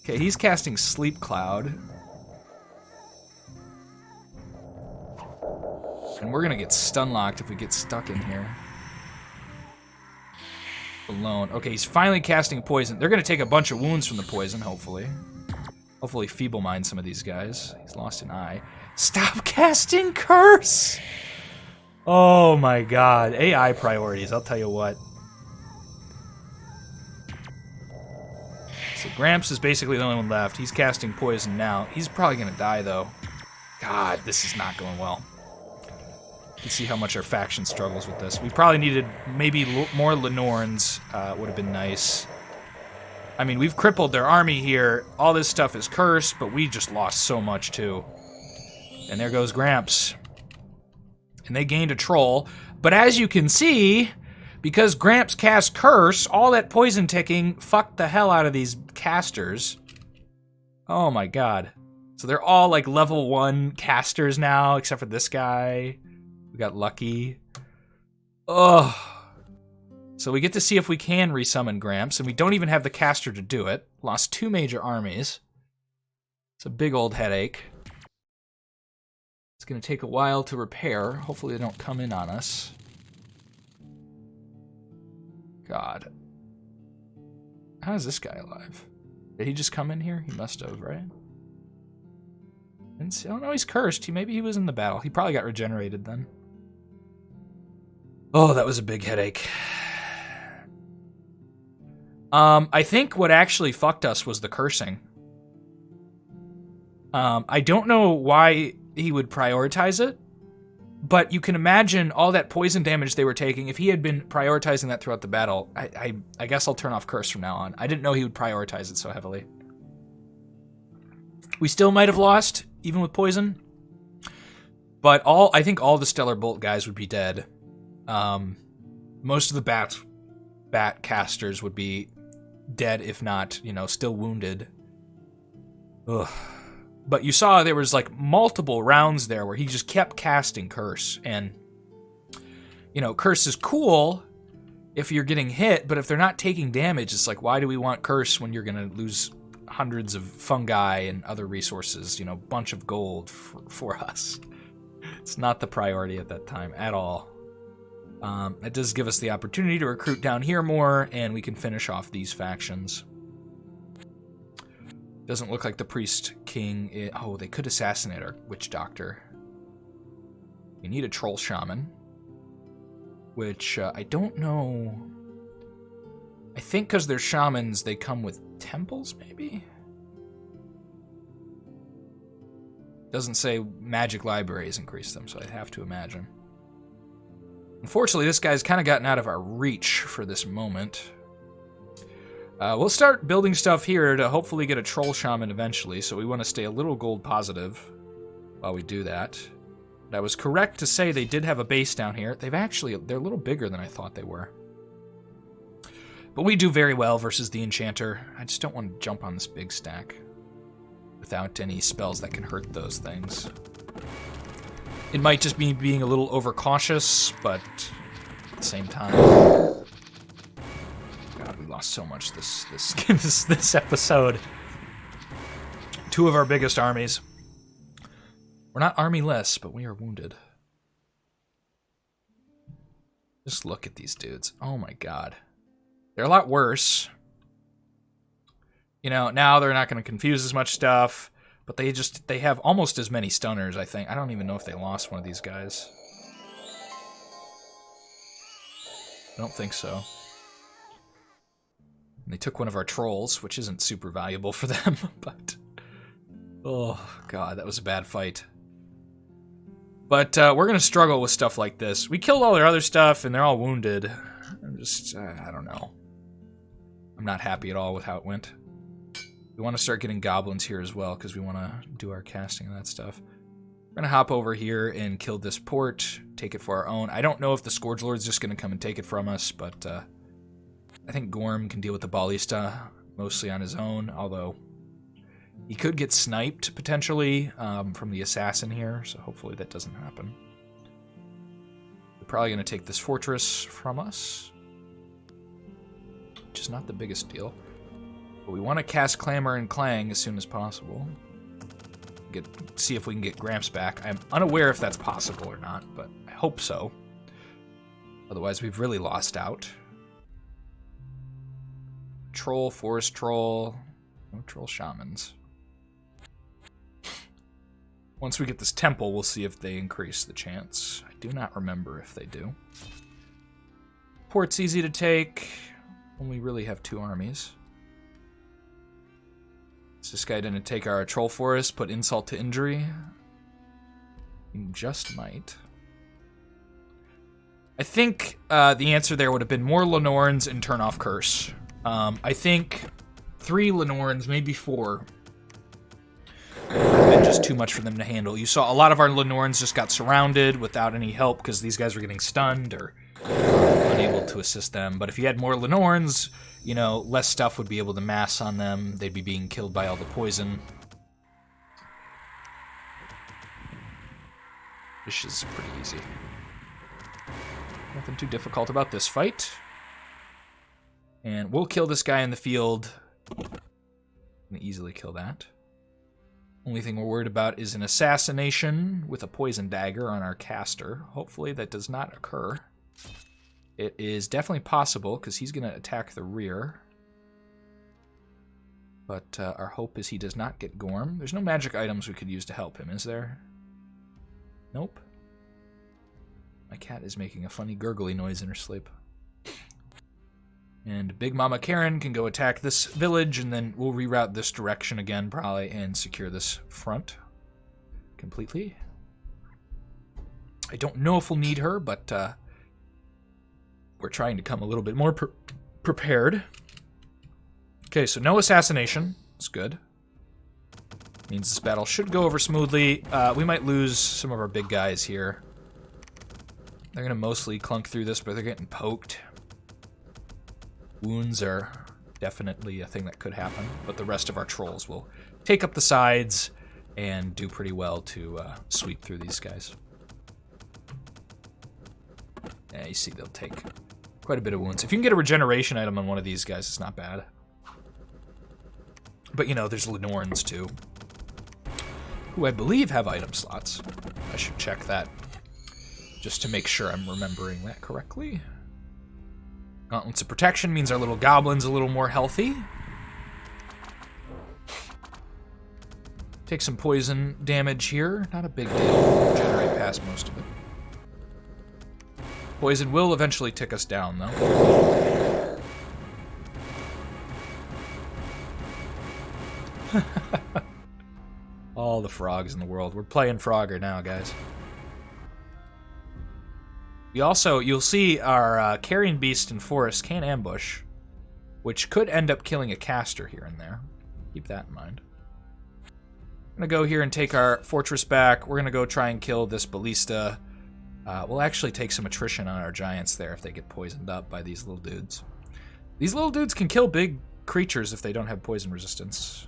Okay, he's casting Sleep Cloud. And we're gonna get stun locked if we get stuck in here. Alone. Okay, he's finally casting poison. They're gonna take a bunch of wounds from the poison, hopefully. Hopefully feeble mind some of these guys. He's lost an eye. Stop casting curse! Oh my god. AI priorities, I'll tell you what. So Gramps is basically the only one left. He's casting poison now. He's probably gonna die though. God, this is not going well. You can see how much our faction struggles with this. We probably needed maybe more Lenorns. Would have been nice. I mean, we've crippled their army here. All this stuff is cursed, but we just lost so much, too. And there goes Gramps. And they gained a troll. But as you can see, because Gramps cast curse, all that poison ticking fucked the hell out of these casters. Oh my god. So they're all like level 1 casters now, except for this guy. We got lucky. Ugh. So we get to see if we can resummon Gramps, and we don't even have the caster to do it. Lost 2 major armies. It's a big old headache. It's going to take a while to repair. Hopefully they don't come in on us. God. How is this guy alive? Did he just come in here? He must have, right? Didn't see, oh no, he's cursed. Maybe he was in the battle. He probably got regenerated then. Oh, that was a big headache. I think what actually fucked us was the cursing. I don't know why he would prioritize it, but you can imagine all that poison damage they were taking. If he had been prioritizing that throughout the battle, I guess I'll turn off curse from now on. I didn't know he would prioritize it so heavily. We still might have lost, even with poison, but I think all the Stellar Bolt guys would be dead. Most of the bat casters would be dead, if not, still wounded. Ugh. But you saw there was like multiple rounds there where he just kept casting curse, and curse is cool if you're getting hit, but if they're not taking damage, it's like, why do we want curse when you're gonna lose hundreds of fungi and other resources, bunch of gold for us. It's not the priority at that time at all. It does give us the opportunity to recruit down here more, and we can finish off these factions. Doesn't look like the Priest King... Oh, they could assassinate our Witch Doctor. We need a Troll Shaman. Which, I don't know... I think because they're shamans, they come with temples, maybe? Doesn't say magic libraries increase them, so I have to imagine. Unfortunately, this guy's kind of gotten out of our reach for this moment. We'll start building stuff here to hopefully get a Troll Shaman eventually, so we want to stay a little gold positive while we do that. But I was correct to say they did have a base down here. They're a little bigger than I thought they were. But we do very well versus the Enchanter. I just don't want to jump on this big stack without any spells that can hurt those things. It might just be being a little overcautious, but at the same time... God, we lost so much this episode. 2 of our biggest armies. We're not army-less, but we are wounded. Just look at these dudes. Oh my god. They're a lot worse. Now they're not going to confuse as much stuff. But they have almost as many stunners, I think. I don't even know if they lost one of these guys. I don't think so. And they took one of our trolls, which isn't super valuable for them, but... Oh, God, that was a bad fight. But we're going to struggle with stuff like this. We killed all their other stuff, and they're all wounded. I'm just, I don't know. I'm not happy at all with how it went. We want to start getting goblins here as well, because we want to do our casting and that stuff. We're going to hop over here and kill this port, take it for our own. I don't know if the Scourge Lord's just going to come and take it from us, but I think Gorm can deal with the Ballista mostly on his own, although he could get sniped, potentially, from the assassin here, so hopefully that doesn't happen. They're probably going to take this fortress from us, which is not the biggest deal. But we want to cast Clamor and Clang as soon as possible. See if we can get Gramps back. I'm unaware if that's possible or not, but I hope so. Otherwise, we've really lost out. Troll, Forest Troll. No Troll Shamans. Once we get this temple, we'll see if they increase the chance. I do not remember if they do. Port's easy to take. Only really have 2 armies. Is this guy gonna take our Troll Forest, put insult to injury? He just might. I think the answer there would have been more Lenorns and turn off Curse. I think 3 Lenorns, maybe 4, would have been just too much for them to handle. You saw a lot of our Lenorns just got surrounded without any help because these guys were getting stunned or unable to assist them. But if you had more Lenorns, you know, less stuff would be able to mass on them. They'd be being killed by all the poison. This is pretty easy. Nothing too difficult about this fight. And we'll kill this guy in the field. Can easily kill that. Only thing we're worried about is an assassination with a poison dagger on our caster. Hopefully that does not occur. It is definitely possible, because he's going to attack the rear. But our hope is he does not get Gorm. There's no magic items we could use to help him, is there? Nope. My cat is making a funny gurgly noise in her sleep. And Big Mama Karen can go attack this village, and then we'll reroute this direction again, probably, and secure this front completely. I don't know if we'll need her, but we're trying to come a little bit more prepared. Okay, so no assassination. That's good. Means this battle should go over smoothly. We might lose some of our big guys here. They're going to mostly clunk through this, but they're getting poked. Wounds are definitely a thing that could happen, but the rest of our trolls will take up the sides and do pretty well to sweep through these guys. Yeah, you see they'll take quite a bit of wounds. If you can get a regeneration item on one of these guys, it's not bad. But, you know, there's Lenorns, too, who I believe have item slots. I should check that just to make sure I'm remembering that correctly. Gauntlets of Protection means our little goblin's a little more healthy. Take some poison damage here. Not a big deal. Generate past most of it. Poison will eventually tick us down, though. All the frogs in the world. We're playing Frogger now, guys. We also, you'll see our Carrion Beast and Forest can ambush, which could end up killing a caster here and there. Keep that in mind. I'm going to go here and take our fortress back. We're going to go try and kill this Ballista. We'll actually take some attrition on our giants there if they get poisoned up by these little dudes. These little dudes can kill big creatures if they don't have poison resistance.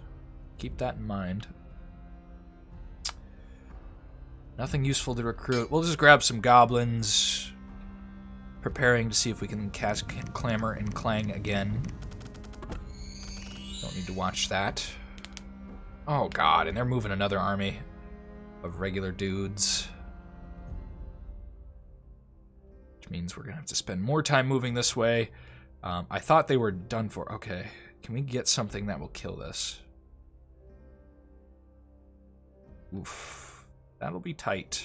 Keep that in mind. Nothing useful to recruit. We'll just grab some goblins. Preparing to see if we can cast Clamor and Clang again. Don't need to watch that. Oh god, and they're moving another army of regular dudes. Which means we're going to have to spend more time moving this way. I thought they were done for. Okay, can we get something that will kill this? Oof. That'll be tight.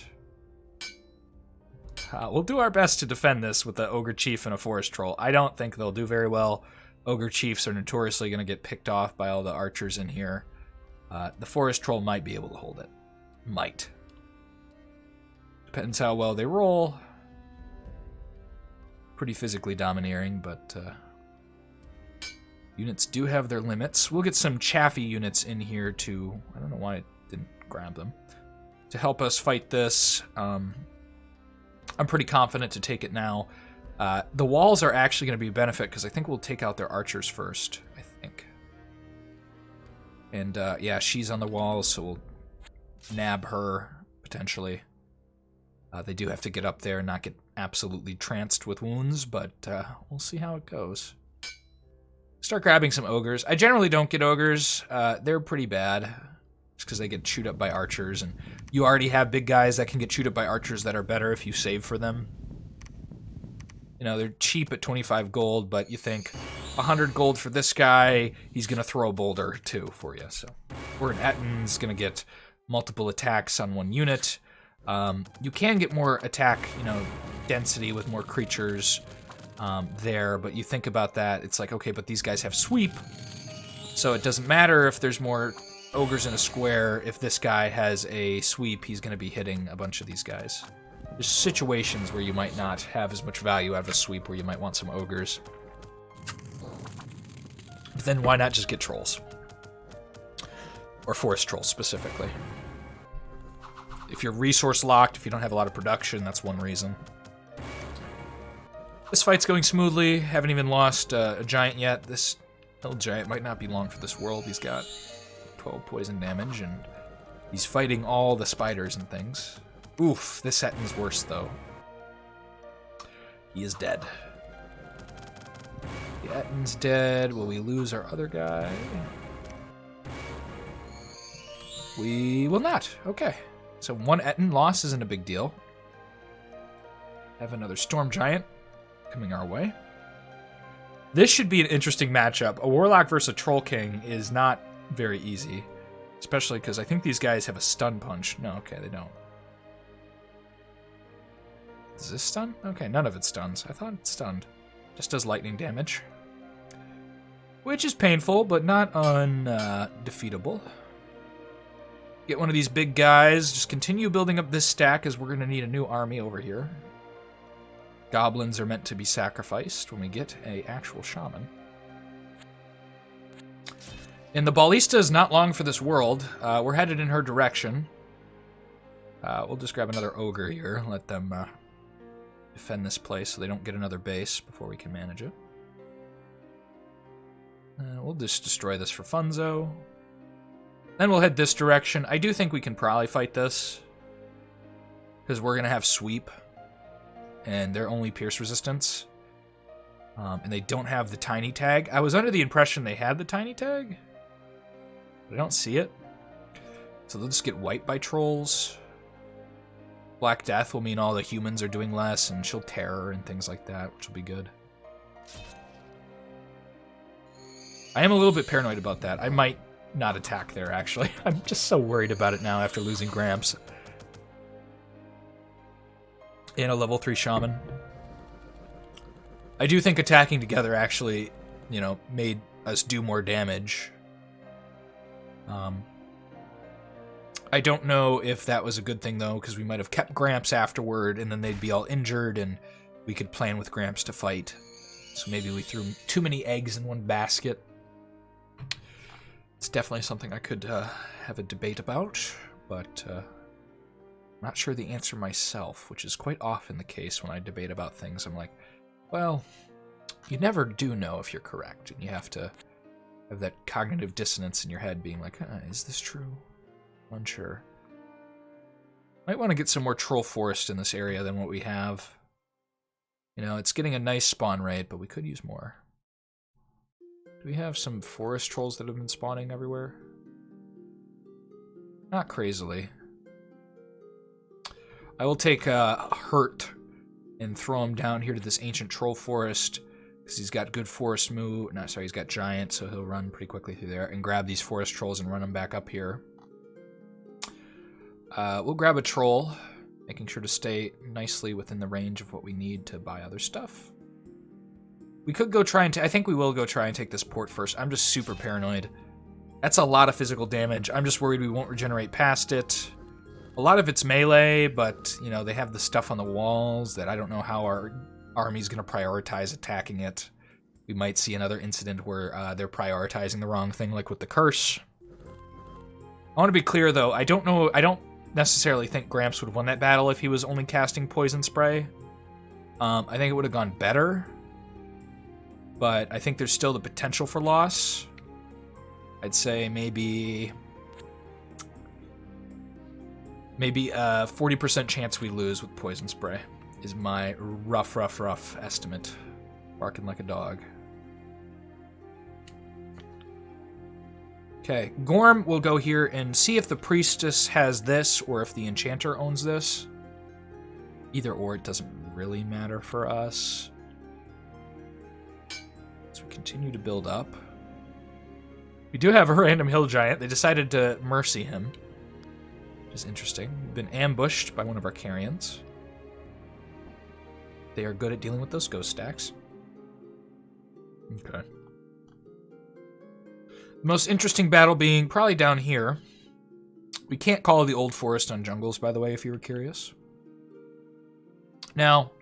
We'll do our best to defend this with the Ogre Chief and a Forest Troll. I don't think they'll do very well. Ogre Chiefs are notoriously going to get picked off by all the archers in here. The Forest Troll might be able to hold it. Might. Depends how well they roll. Pretty physically domineering, but units do have their limits. We'll get some Chaffee units in here to... I don't know why I didn't grab them. To help us fight this. I'm pretty confident to take it now. The walls are actually going to be a benefit because I think we'll take out their archers first, I think. And yeah, she's on the walls, so we'll nab her, potentially. They do have to get up there and not get absolutely tranced with wounds, but we'll see how it goes. Start grabbing some ogres. I generally don't get ogres. They're pretty bad. Just because they get chewed up by archers, and you already have big guys that can get chewed up by archers that are better if you save for them. You know, they're cheap at 25 gold, but you think 100 gold for this guy, he's going to throw a boulder too for you. So, or an Ettin's going to get multiple attacks on one unit. You can get more attack, you know, density with more creatures there, but you think about that, it's like, okay, but these guys have sweep, so it doesn't matter if there's more ogres in a square. If this guy has a sweep, he's going to be hitting a bunch of these guys. There's situations where you might not have as much value out of a sweep, where you might want some ogres. But then why not just get trolls? Or forest trolls, specifically. If you're resource locked, if you don't have a lot of production, that's one reason. This fight's going smoothly. Haven't even lost a giant yet. This little giant might not be long for this world. He's got 12 poison damage, and he's fighting all the spiders and things. Oof, this Ettin's worse, though. He is dead. The Ettin's dead. Will we lose our other guy? We will not. Okay. So one Ettin loss isn't a big deal. Have another Storm Giant coming our way. This should be an interesting matchup. A Warlock versus a Troll King is not very easy, especially because I think these guys have a stun punch. No, okay, they don't. Does this stun? Okay, none of it stuns. I thought it stunned. Just does lightning damage, which is painful, but not undefeatable. Get one of these big guys. Just continue building up this stack, as we're going to need a new army over here. Goblins are meant to be sacrificed when we get an actual shaman. And the Ballista is not long for this world. We're headed in her direction. We'll just grab another ogre here. Let them defend this place so they don't get another base before we can manage it. We'll just destroy this for funzo. Then we'll head this direction. I do think we can probably fight this, because we're going to have sweep, and they're only pierce resistance. And they don't have the tiny tag. I was under the impression they had the tiny tag. I don't see it. So they'll just get wiped by trolls. Black Death will mean all the humans are doing less, and she'll terror and things like that, which will be good. I am a little bit paranoid about that. I might not attack there, actually. I'm just so worried about it now after losing Gramps. And a level 3 shaman. I do think attacking together actually, you know, made us do more damage. I don't know if that was a good thing, though, because we might have kept Gramps afterward, and then they'd be all injured, and we could plan with Gramps to fight. So maybe we threw too many eggs in one basket. It's definitely something I could have a debate about, but I'm not sure the answer myself, which is quite often the case when I debate about things. I'm like, well, you never do know if you're correct, and you have to have that cognitive dissonance in your head being like, is this true? Unsure. Might want to get some more troll forest in this area than what we have. You know, it's getting a nice spawn rate, but we could use more. Do we have some forest trolls that have been spawning everywhere? Not crazily. I will take Hurt and throw him down here to this ancient troll forest, because he's got good forest move. No, sorry, he's got giant, so he'll run pretty quickly through there, and grab these forest trolls and run them back up here. We'll grab a troll, making sure to stay nicely within the range of what we need to buy other stuff. We could go try and... I think we will go try and take this port first. I'm just super paranoid. That's a lot of physical damage. I'm just worried we won't regenerate past it. A lot of it's melee, but, you know, they have the stuff on the walls that I don't know how our army's going to prioritize attacking it. We might see another incident where they're prioritizing the wrong thing, like with the curse. I want to be clear, though. I don't necessarily think Gramps would have won that battle if he was only casting Poison Spray. I think it would have gone better. But I think there's still the potential for loss. I'd say maybe a 40% chance we lose with Poison Spray is my rough estimate. Barking like a dog. Okay, Gorm will go here and see if the Priestess has this or if the Enchanter owns this. Either or, it doesn't really matter for us. So we continue to build up. We do have a random hill giant. They decided to mercy him, which is interesting. We've been ambushed by one of our carrions. They are good at dealing with those ghost stacks. Okay. The most interesting battle being probably down here. We can't call the Old Forest on jungles, by the way, if you were curious. Now,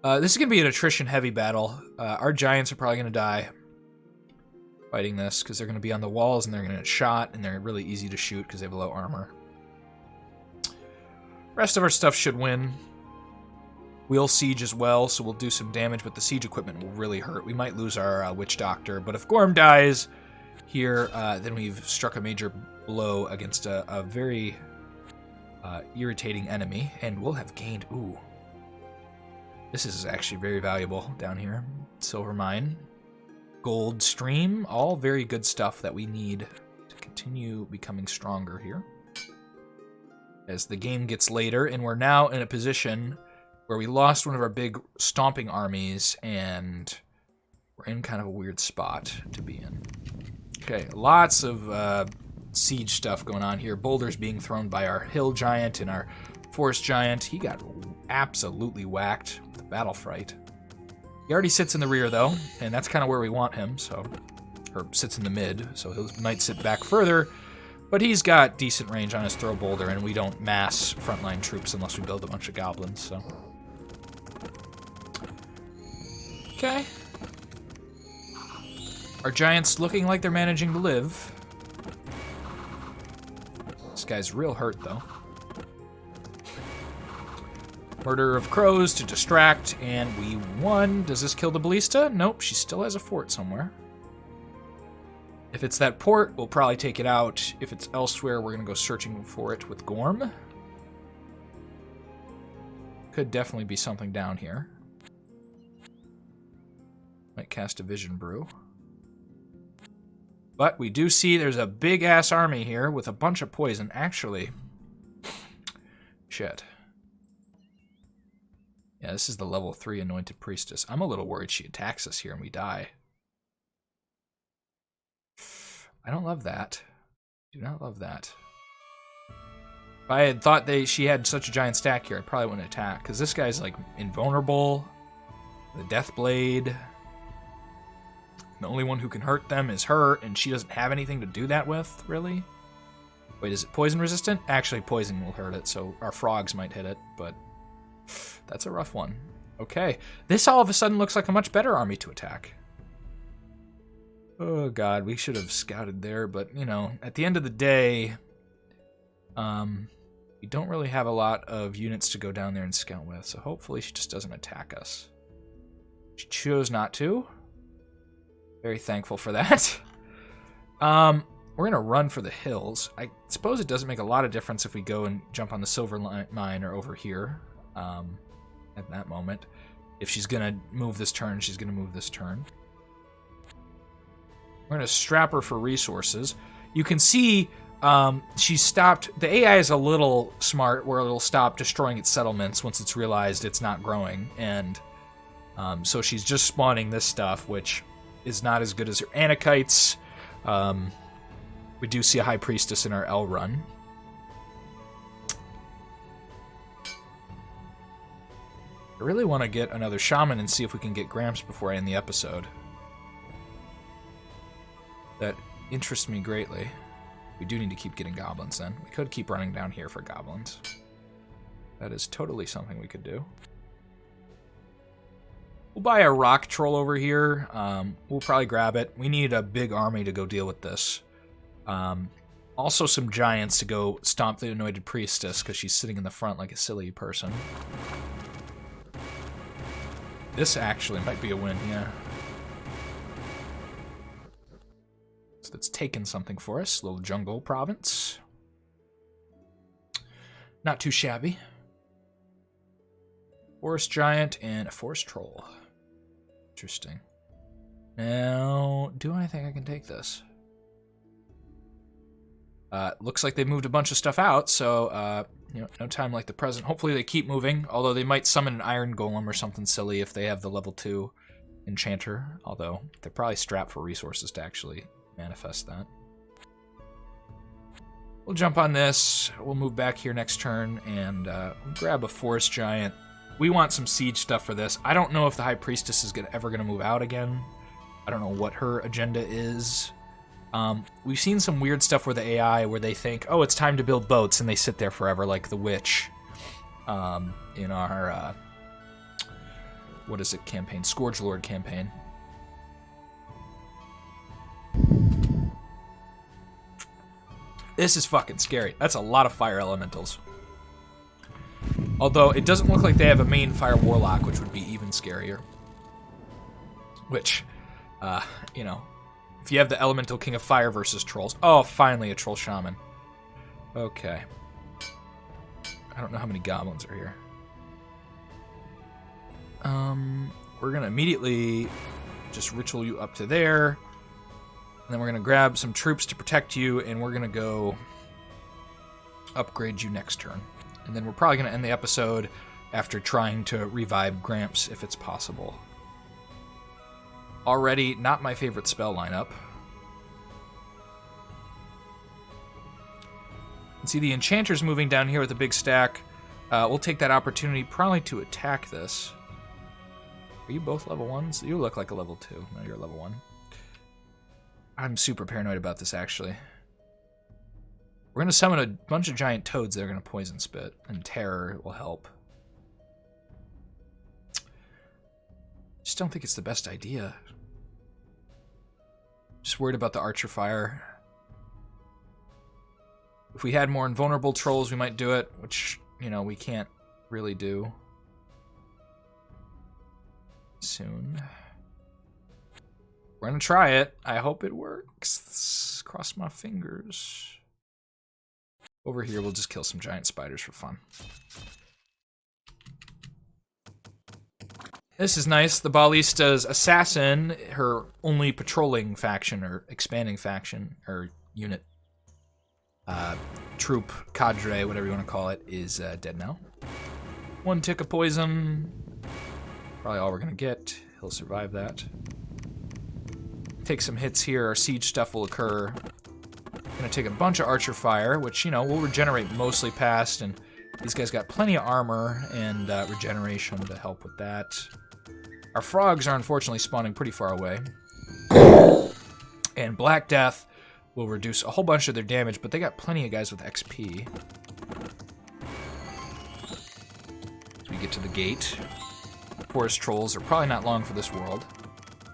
this is going to be an attrition-heavy battle. Our giants are probably going to die fighting this, because they're going to be on the walls, and they're going to get shot, and they're really easy to shoot because they have low armor. Rest of our stuff should win. We'll siege as well, so we'll do some damage, but the siege equipment will really hurt. We might lose our Witch Doctor, but if Gorm dies here, then we've struck a major blow against a very irritating enemy, and we'll have gained... Ooh. This is actually very valuable down here. Silver Mine. Gold Stream. All very good stuff that we need to continue becoming stronger here. As the game gets later, and we're now in a position where we lost one of our big stomping armies, and we're in kind of a weird spot to be in. Okay, lots of siege stuff going on here. Boulders being thrown by our hill giant and our forest giant. He got absolutely whacked with the battle fright. He already sits in the rear, though, and that's kind of where we want him, so... Or sits in the mid, so he might sit back further. But he's got decent range on his throw boulder, and we don't mass frontline troops unless we build a bunch of goblins, so... Okay. Our giants looking like they're managing to live. This guy's real hurt, though. Murder of crows to distract, and we won. Does this kill the ballista? Nope, she still has a fort somewhere. If it's that port, we'll probably take it out. If it's elsewhere, we're going to go searching for it with Gorm. Could definitely be something down here. Might cast a Vision Brew. But we do see there's a big-ass army here with a bunch of poison. Actually, shit. Yeah, this is the level 3 Anointed Priestess. I'm a little worried she attacks us here and we die. I don't love that. Do not love that. If I had thought she had such a giant stack here, I probably wouldn't attack. Because this guy's, like, invulnerable. The Death Blade. The only one who can hurt them is her, and she doesn't have anything to do that with, really. Wait, is it poison resistant? Actually, poison will hurt it, so our frogs might hit it, but... That's a rough one. Okay. This all of a sudden looks like a much better army to attack. Oh god, we should have scouted there, but, you know, at the end of the day, we don't really have a lot of units to go down there and scout with, so hopefully she just doesn't attack us. She chose not to. Very thankful for that. We're going to run for the hills. I suppose it doesn't make a lot of difference if we go and jump on the silver mine or over here. At that moment. If she's going to move this turn, she's going to move this turn. We're going to strap her for resources. You can see she stopped... The AI is a little smart where it'll stop destroying its settlements once it's realized it's not growing. And so she's just spawning this stuff, which is not as good as her Anakites. We do see a High Priestess in our L run. I really want to get another shaman and see if we can get Gramps before I end the episode. That interests me greatly. We do need to keep getting goblins then. We could keep running down here for goblins. That is totally something we could do. We'll buy a rock troll over here. We'll probably grab it. We need a big army to go deal with this. Also some giants to go stomp the anointed priestess because she's sitting in the front like a silly person. This actually might be a win, yeah. So that's taken something for us. Little jungle province. Not too shabby. Forest giant and a forest troll. Interesting. Now, do I think I can take this? Looks like they moved a bunch of stuff out, so you know, no time like the present. Hopefully they keep moving, although they might summon an iron golem or something silly if they have the level 2 enchanter, although they're probably strapped for resources to actually manifest that. We'll jump on this, we'll move back here next turn, and we'll grab a forest giant. We want some siege stuff for this. I don't know if the High Priestess is ever going to move out again. I don't know what her agenda is. We've seen some weird stuff with the AI where they think, oh, it's time to build boats, and they sit there forever like the witch in our, what is it, campaign? Scourge Lord campaign. This is fucking scary. That's a lot of fire elementals. Although it doesn't look like they have a main fire warlock, which would be even scarier. Which, you know, if you have the elemental king of fire versus trolls. Oh, finally a troll shaman. Okay. I don't know how many goblins are here. We're gonna immediately just ritual you up to there. And then we're gonna grab some troops to protect you, and we're gonna go upgrade you next turn. And then we're probably gonna end the episode after trying to revive Gramps if it's possible. Already not my favorite spell lineup. You see the enchanters moving down here with a big stack. We'll take that opportunity probably to attack this. Are you both level 1s? You look like a level 2. No, you're level 1. I'm super paranoid about this, actually. We're going to summon a bunch of giant toads that are going to poison spit, and terror will help. Just don't think it's the best idea. Just worried about the archer fire. If we had more invulnerable trolls, we might do it, which, you know, we can't really do soon. We're going to try it. I hope it works. Cross my fingers. Over here, we'll just kill some giant spiders for fun. This is nice. The Ballista's assassin, her only patrolling faction, or expanding faction, or unit, troop, cadre, whatever you want to call it, is dead now. 1 tick of poison. Probably all we're going to get. He'll survive that. Take some hits here. Our siege stuff will occur. Gonna take a bunch of archer fire, which, you know, we'll regenerate mostly past, and these guys got plenty of armor and regeneration to help with that. Our frogs are unfortunately spawning pretty far away. And Black Death will reduce a whole bunch of their damage, but they got plenty of guys with XP. As we get to the gate. Forest trolls are probably not long for this world.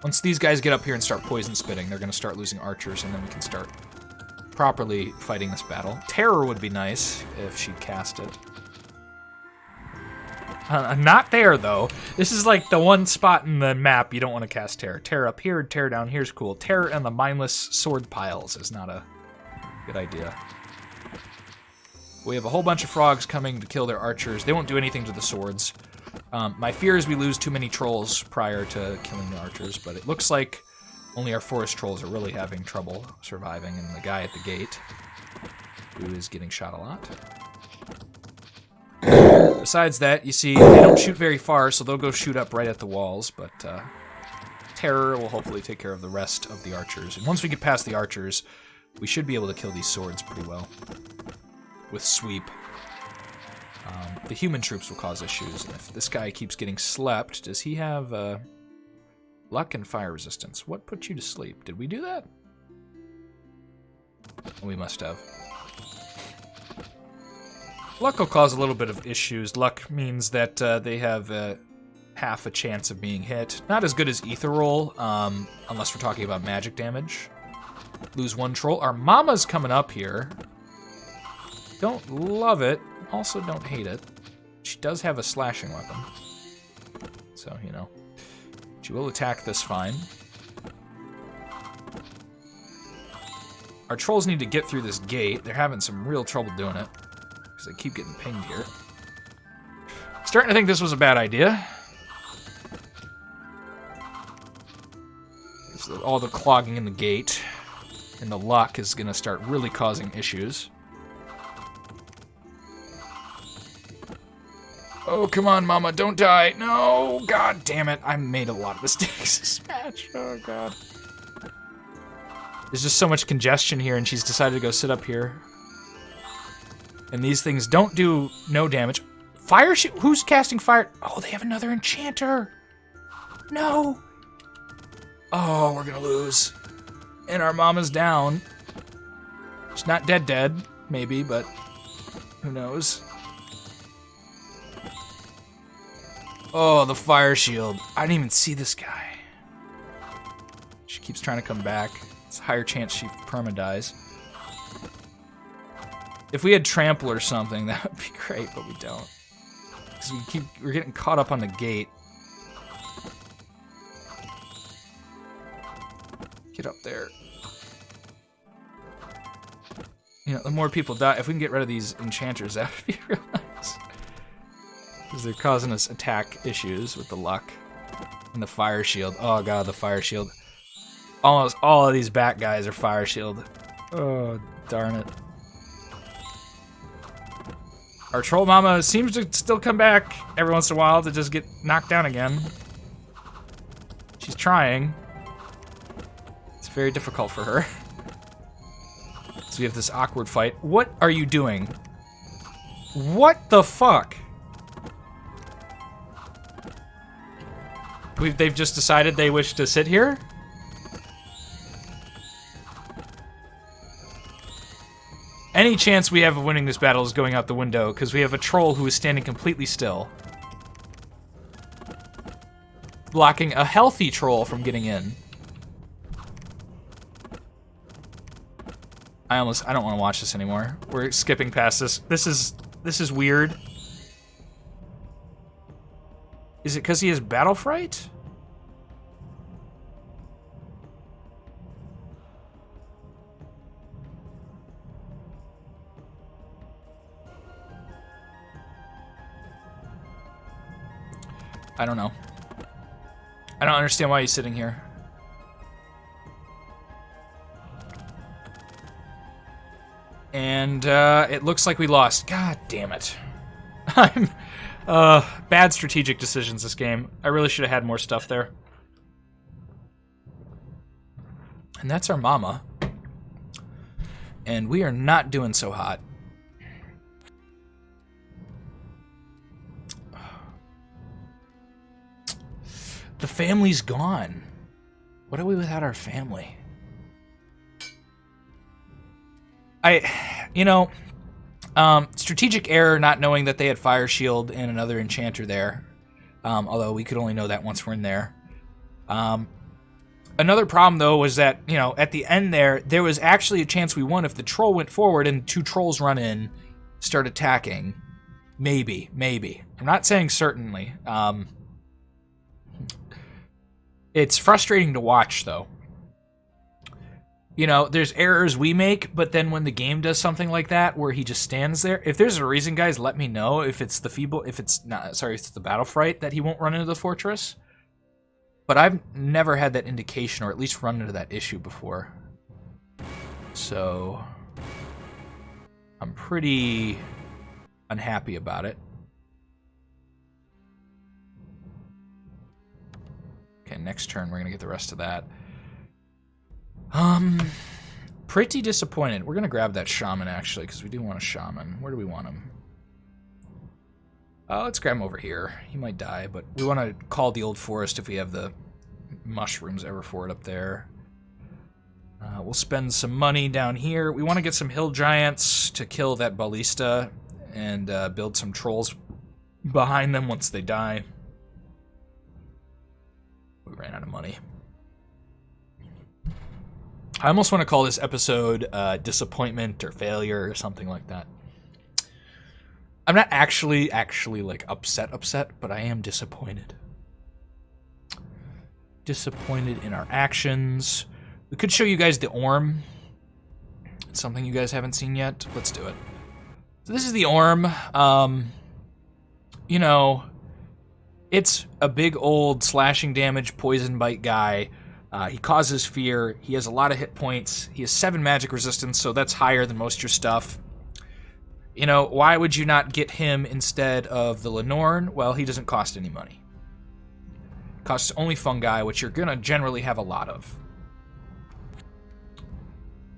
Once these guys get up here and start poison spitting, they're gonna start losing archers, and then we can start properly fighting this battle. Terror would be nice if she'd cast it. Not there, though. This is like the one spot in the map you don't want to cast Terror. Terror up here, Terror down here is cool. Terror and the mindless sword piles is not a good idea. We have a whole bunch of frogs coming to kill their archers. They won't do anything to the swords. My fear is we lose too many trolls prior to killing the archers, but it looks like only our forest trolls are really having trouble surviving, and the guy at the gate, who is getting shot a lot. Besides that, you see, they don't shoot very far, so they'll go shoot up right at the walls, but Terror will hopefully take care of the rest of the archers. And once we get past the archers, we should be able to kill these swords pretty well with sweep. The human troops will cause issues. And if this guy keeps getting slept, does he have luck and fire resistance? What put you to sleep? Did we do that? We must have. Luck will cause a little bit of issues. Luck means that they have half a chance of being hit. Not as good as Ether Roll, unless we're talking about magic damage. Lose 1 troll. Our mama's coming up here. Don't love it. Also don't hate it. She does have a slashing weapon. So, you know. She will attack this fine. Our trolls need to get through this gate. They're having some real trouble doing it. Because they keep getting pinged here. Starting to think this was a bad idea. All the clogging in the gate. And the luck is going to start really causing issues. Oh, come on, Mama, don't die. No, god damn it. I made a lot of mistakes this match. Oh, god. There's just so much congestion here, and she's decided to go sit up here. And these things don't do no damage. Fire shoot? Who's casting fire? Oh, they have another enchanter. No. Oh, we're gonna lose. And our mama's down. She's not dead, maybe, but who knows. Oh, the fire shield. I didn't even see this guy. She keeps trying to come back. It's a higher chance she perma-dies. If we had trample or something, that would be great, but we don't. Because we're getting caught up on the gate. Get up there. You know, the more people die, if we can get rid of these enchanters, that would be real nice. Because they're causing us attack issues with the luck. And the fire shield. Oh god, the fire shield. Almost all of these bat guys are fire shield. Oh, darn it. Our troll mama seems to still come back every once in a while to just get knocked down again. She's trying. It's very difficult for her. So we have this awkward fight. What are you doing? What the fuck? They've just decided they wish to sit here? Any chance we have of winning this battle is going out the window, because we have a troll who is standing completely still. Blocking a healthy troll from getting in. I don't want to watch this anymore. We're skipping past this. This is weird. Is it because he has battle fright? I don't know. I don't understand why he's sitting here. And it looks like we lost. God damn it. I'm bad strategic decisions this game. I really should have had more stuff there. And that's our mama. And we are not doing so hot. The family's gone. What are we without our family? Strategic error not knowing that they had Fire Shield and another enchanter there. Although we could only know that once we're in there. Another problem, though, was that, at the end there was actually a chance we won if the troll went forward and 2 trolls run in, start attacking. Maybe. I'm not saying certainly. It's frustrating to watch, though. There's errors we make, but then when the game does something like that, where he just stands there, if there's a reason, guys, let me know. If it's if it's the battle fright that he won't run into the fortress. But I've never had that indication, or at least run into that issue before. So I'm pretty unhappy about it. Okay, next turn we're gonna get the rest of that. Pretty disappointed. We're gonna grab that shaman actually, because we do want a shaman. Where do we want him? Let's grab him over here. He might die, but we want to call the old forest if we have the mushrooms ever for it up there. We'll spend some money down here. We want to get some hill giants to kill that ballista and build some trolls behind them once they die. We ran out of money. I almost want to call this episode disappointment or failure or something like that. I'm not actually like upset, but I am disappointed. Disappointed in our actions. We could show you guys the Orm. It's something you guys haven't seen yet. Let's do it. So this is the Orm. You know, it's a big old slashing damage poison bite guy. He causes fear. He has a lot of hit points. He has 7 magic resistance, so that's higher than most of your stuff. You know, why would you not get him instead of the Lenorn? Well, he doesn't cost any money. Costs only fungi, which you're going to generally have a lot of.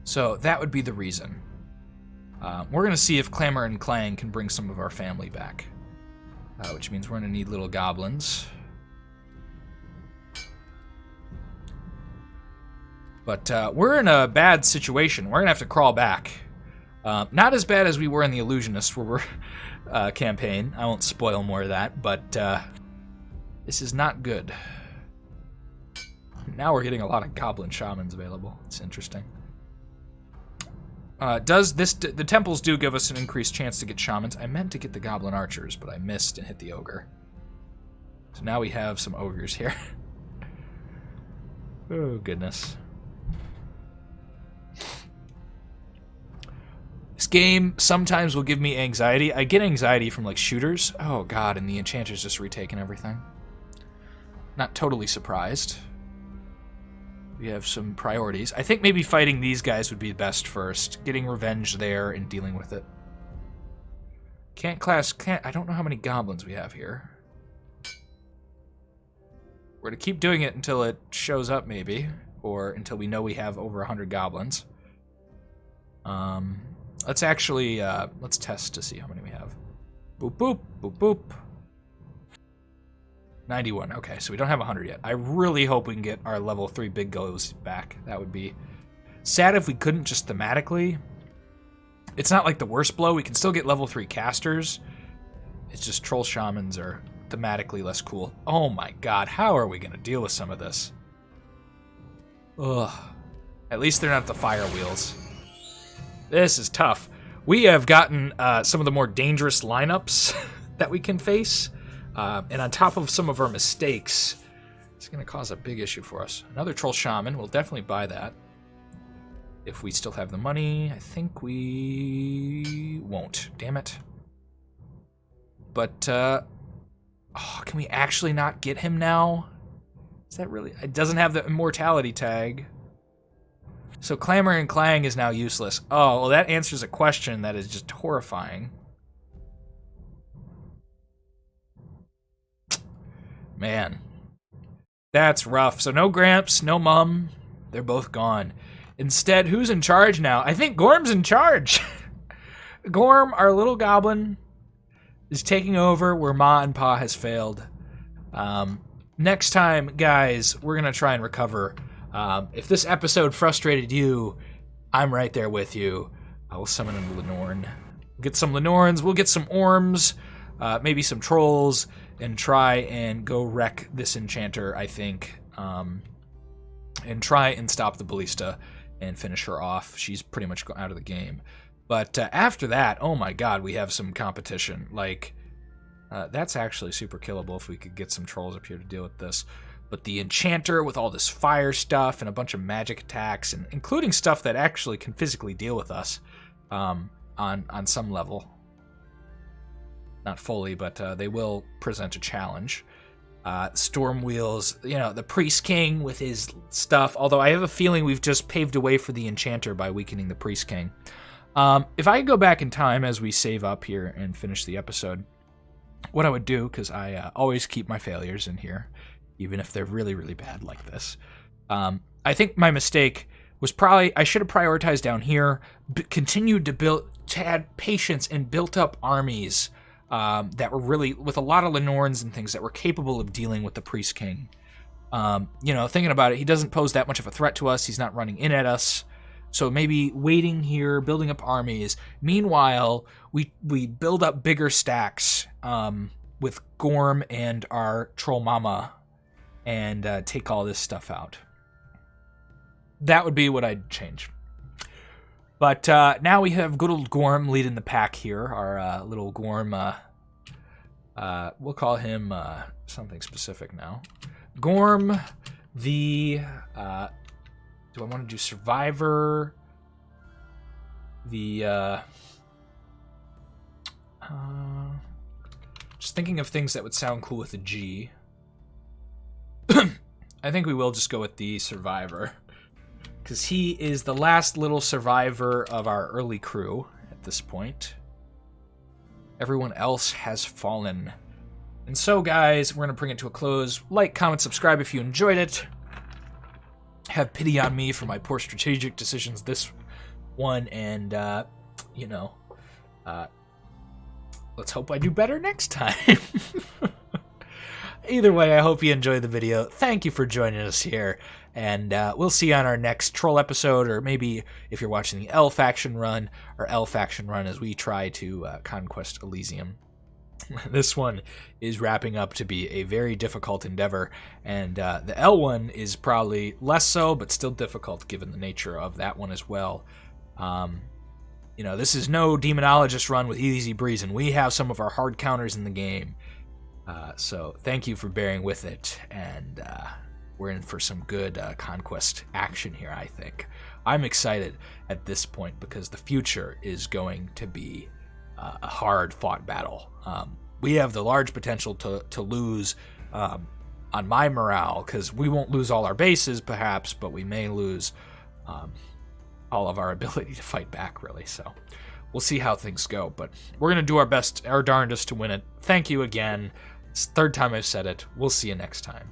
So that would be the reason. We're going to see if Clamor and Clang can bring some of our family back. Which means we're going to need little goblins. But we're in a bad situation. We're going to have to crawl back. Not as bad as we were in the Illusionist campaign. I won't spoil more of that, but this is not good. Now we're getting a lot of goblin shamans available. It's interesting. The temples do give us an increased chance to get shamans. I meant to get the goblin archers, but I missed and hit the ogre. So now we have some ogres here. Oh, goodness. This game sometimes will give me anxiety. I get anxiety from, like, shooters. Oh, God, and the enchanter's just retaken everything. Not totally surprised. We have some priorities. I think maybe fighting these guys would be best first. Getting revenge there and dealing with it. I don't know how many goblins we have here. We're going to keep doing it until it shows up, maybe. Or until we know we have over 100 goblins. Let's actually, let's test to see how many we have. Boop, boop, boop, boop. 91. Okay, so we don't have 100 yet. I really hope we can get our level 3 big goes back. That would be sad if we couldn't just thematically. It's not like the worst blow. We can still get level 3 casters. It's just troll shamans are thematically less cool. Oh my god, how are we going to deal with some of this? Ugh. At least they're not the fire wheels. This is tough. We have gotten some of the more dangerous lineups that we can face. And on top of some of our mistakes, it's going to cause a big issue for us. Another troll shaman. We'll definitely buy that. If we still have the money. I think we won't. Damn it. But, can we actually not get him now? Is that really... It doesn't have the immortality tag. So Clamor and Clang is now useless. Oh, well, that answers a question that is just horrifying. Man. That's rough. So no Gramps, no Mum. They're both gone. Instead, who's in charge now? I think Gorm's in charge. Gorm, our little goblin, is taking over where Ma and Pa has failed. Next time, guys, we're going to try and recover. If this episode frustrated you, I'm right there with you. I will summon a Lenorn. We'll get some Lenorns, we'll get some Orms, maybe some Trolls, and try and go wreck this enchanter, I think. And try and stop the Ballista and finish her off. She's pretty much out of the game. But after that, oh my god, we have some competition. Like, that's actually super killable if we could get some Trolls up here to deal with this. But the enchanter with all this fire stuff and a bunch of magic attacks, and including stuff that actually can physically deal with us on some level. Not fully, but they will present a challenge. Storm Wheels, you know, the Priest King with his stuff. Although I have a feeling we've just paved a way for the enchanter by weakening the Priest King. If I could go back in time as we save up here and finish the episode, what I would do, because I always keep my failures in here, even if they're really, really bad like this. I think my mistake was probably I should have prioritized down here, continued to add patience and built up armies that were really, with a lot of Lenorns and things that were capable of dealing with the Priest King. You know, thinking about it, he doesn't pose that much of a threat to us. He's not running in at us. So maybe waiting here, building up armies. Meanwhile, we build up bigger stacks with Gorm and our Troll Mama and take all this stuff out. That would be what I'd change. But now we have good old Gorm leading the pack here. Our little Gorm, we'll call him something specific now. Gorm, the... do I want to do Survivor? The, just thinking of things that would sound cool with a G. I think we will just go with the Survivor. Because he is the last little survivor of our early crew at this point. Everyone else has fallen. And so, guys, we're going to bring it to a close. Like, comment, subscribe if you enjoyed it. Have pity on me for my poor strategic decisions this one, and you know, let's hope I do better next time. Either way, I hope you enjoyed the video. Thank you for joining us here, and we'll see you on our next troll episode, or maybe if you're watching the L faction run, or L faction run as we try to Conquest Elysium. This one is wrapping up to be a very difficult endeavor, and the L one is probably less so, but still difficult given the nature of that one as well. You know, this is no demonologist run with easy breeze, and we have some of our hard counters in the game. So thank you for bearing with it, and we're in for some good conquest action here, I think. I'm excited at this point because the future is going to be a hard-fought battle. We have the large potential to lose on my morale, because we won't lose all our bases, perhaps, but we may lose all of our ability to fight back, really. So we'll see how things go, but we're going to do our best, our darndest to win it. Thank you again. It's the third time I've said it. We'll see you next time.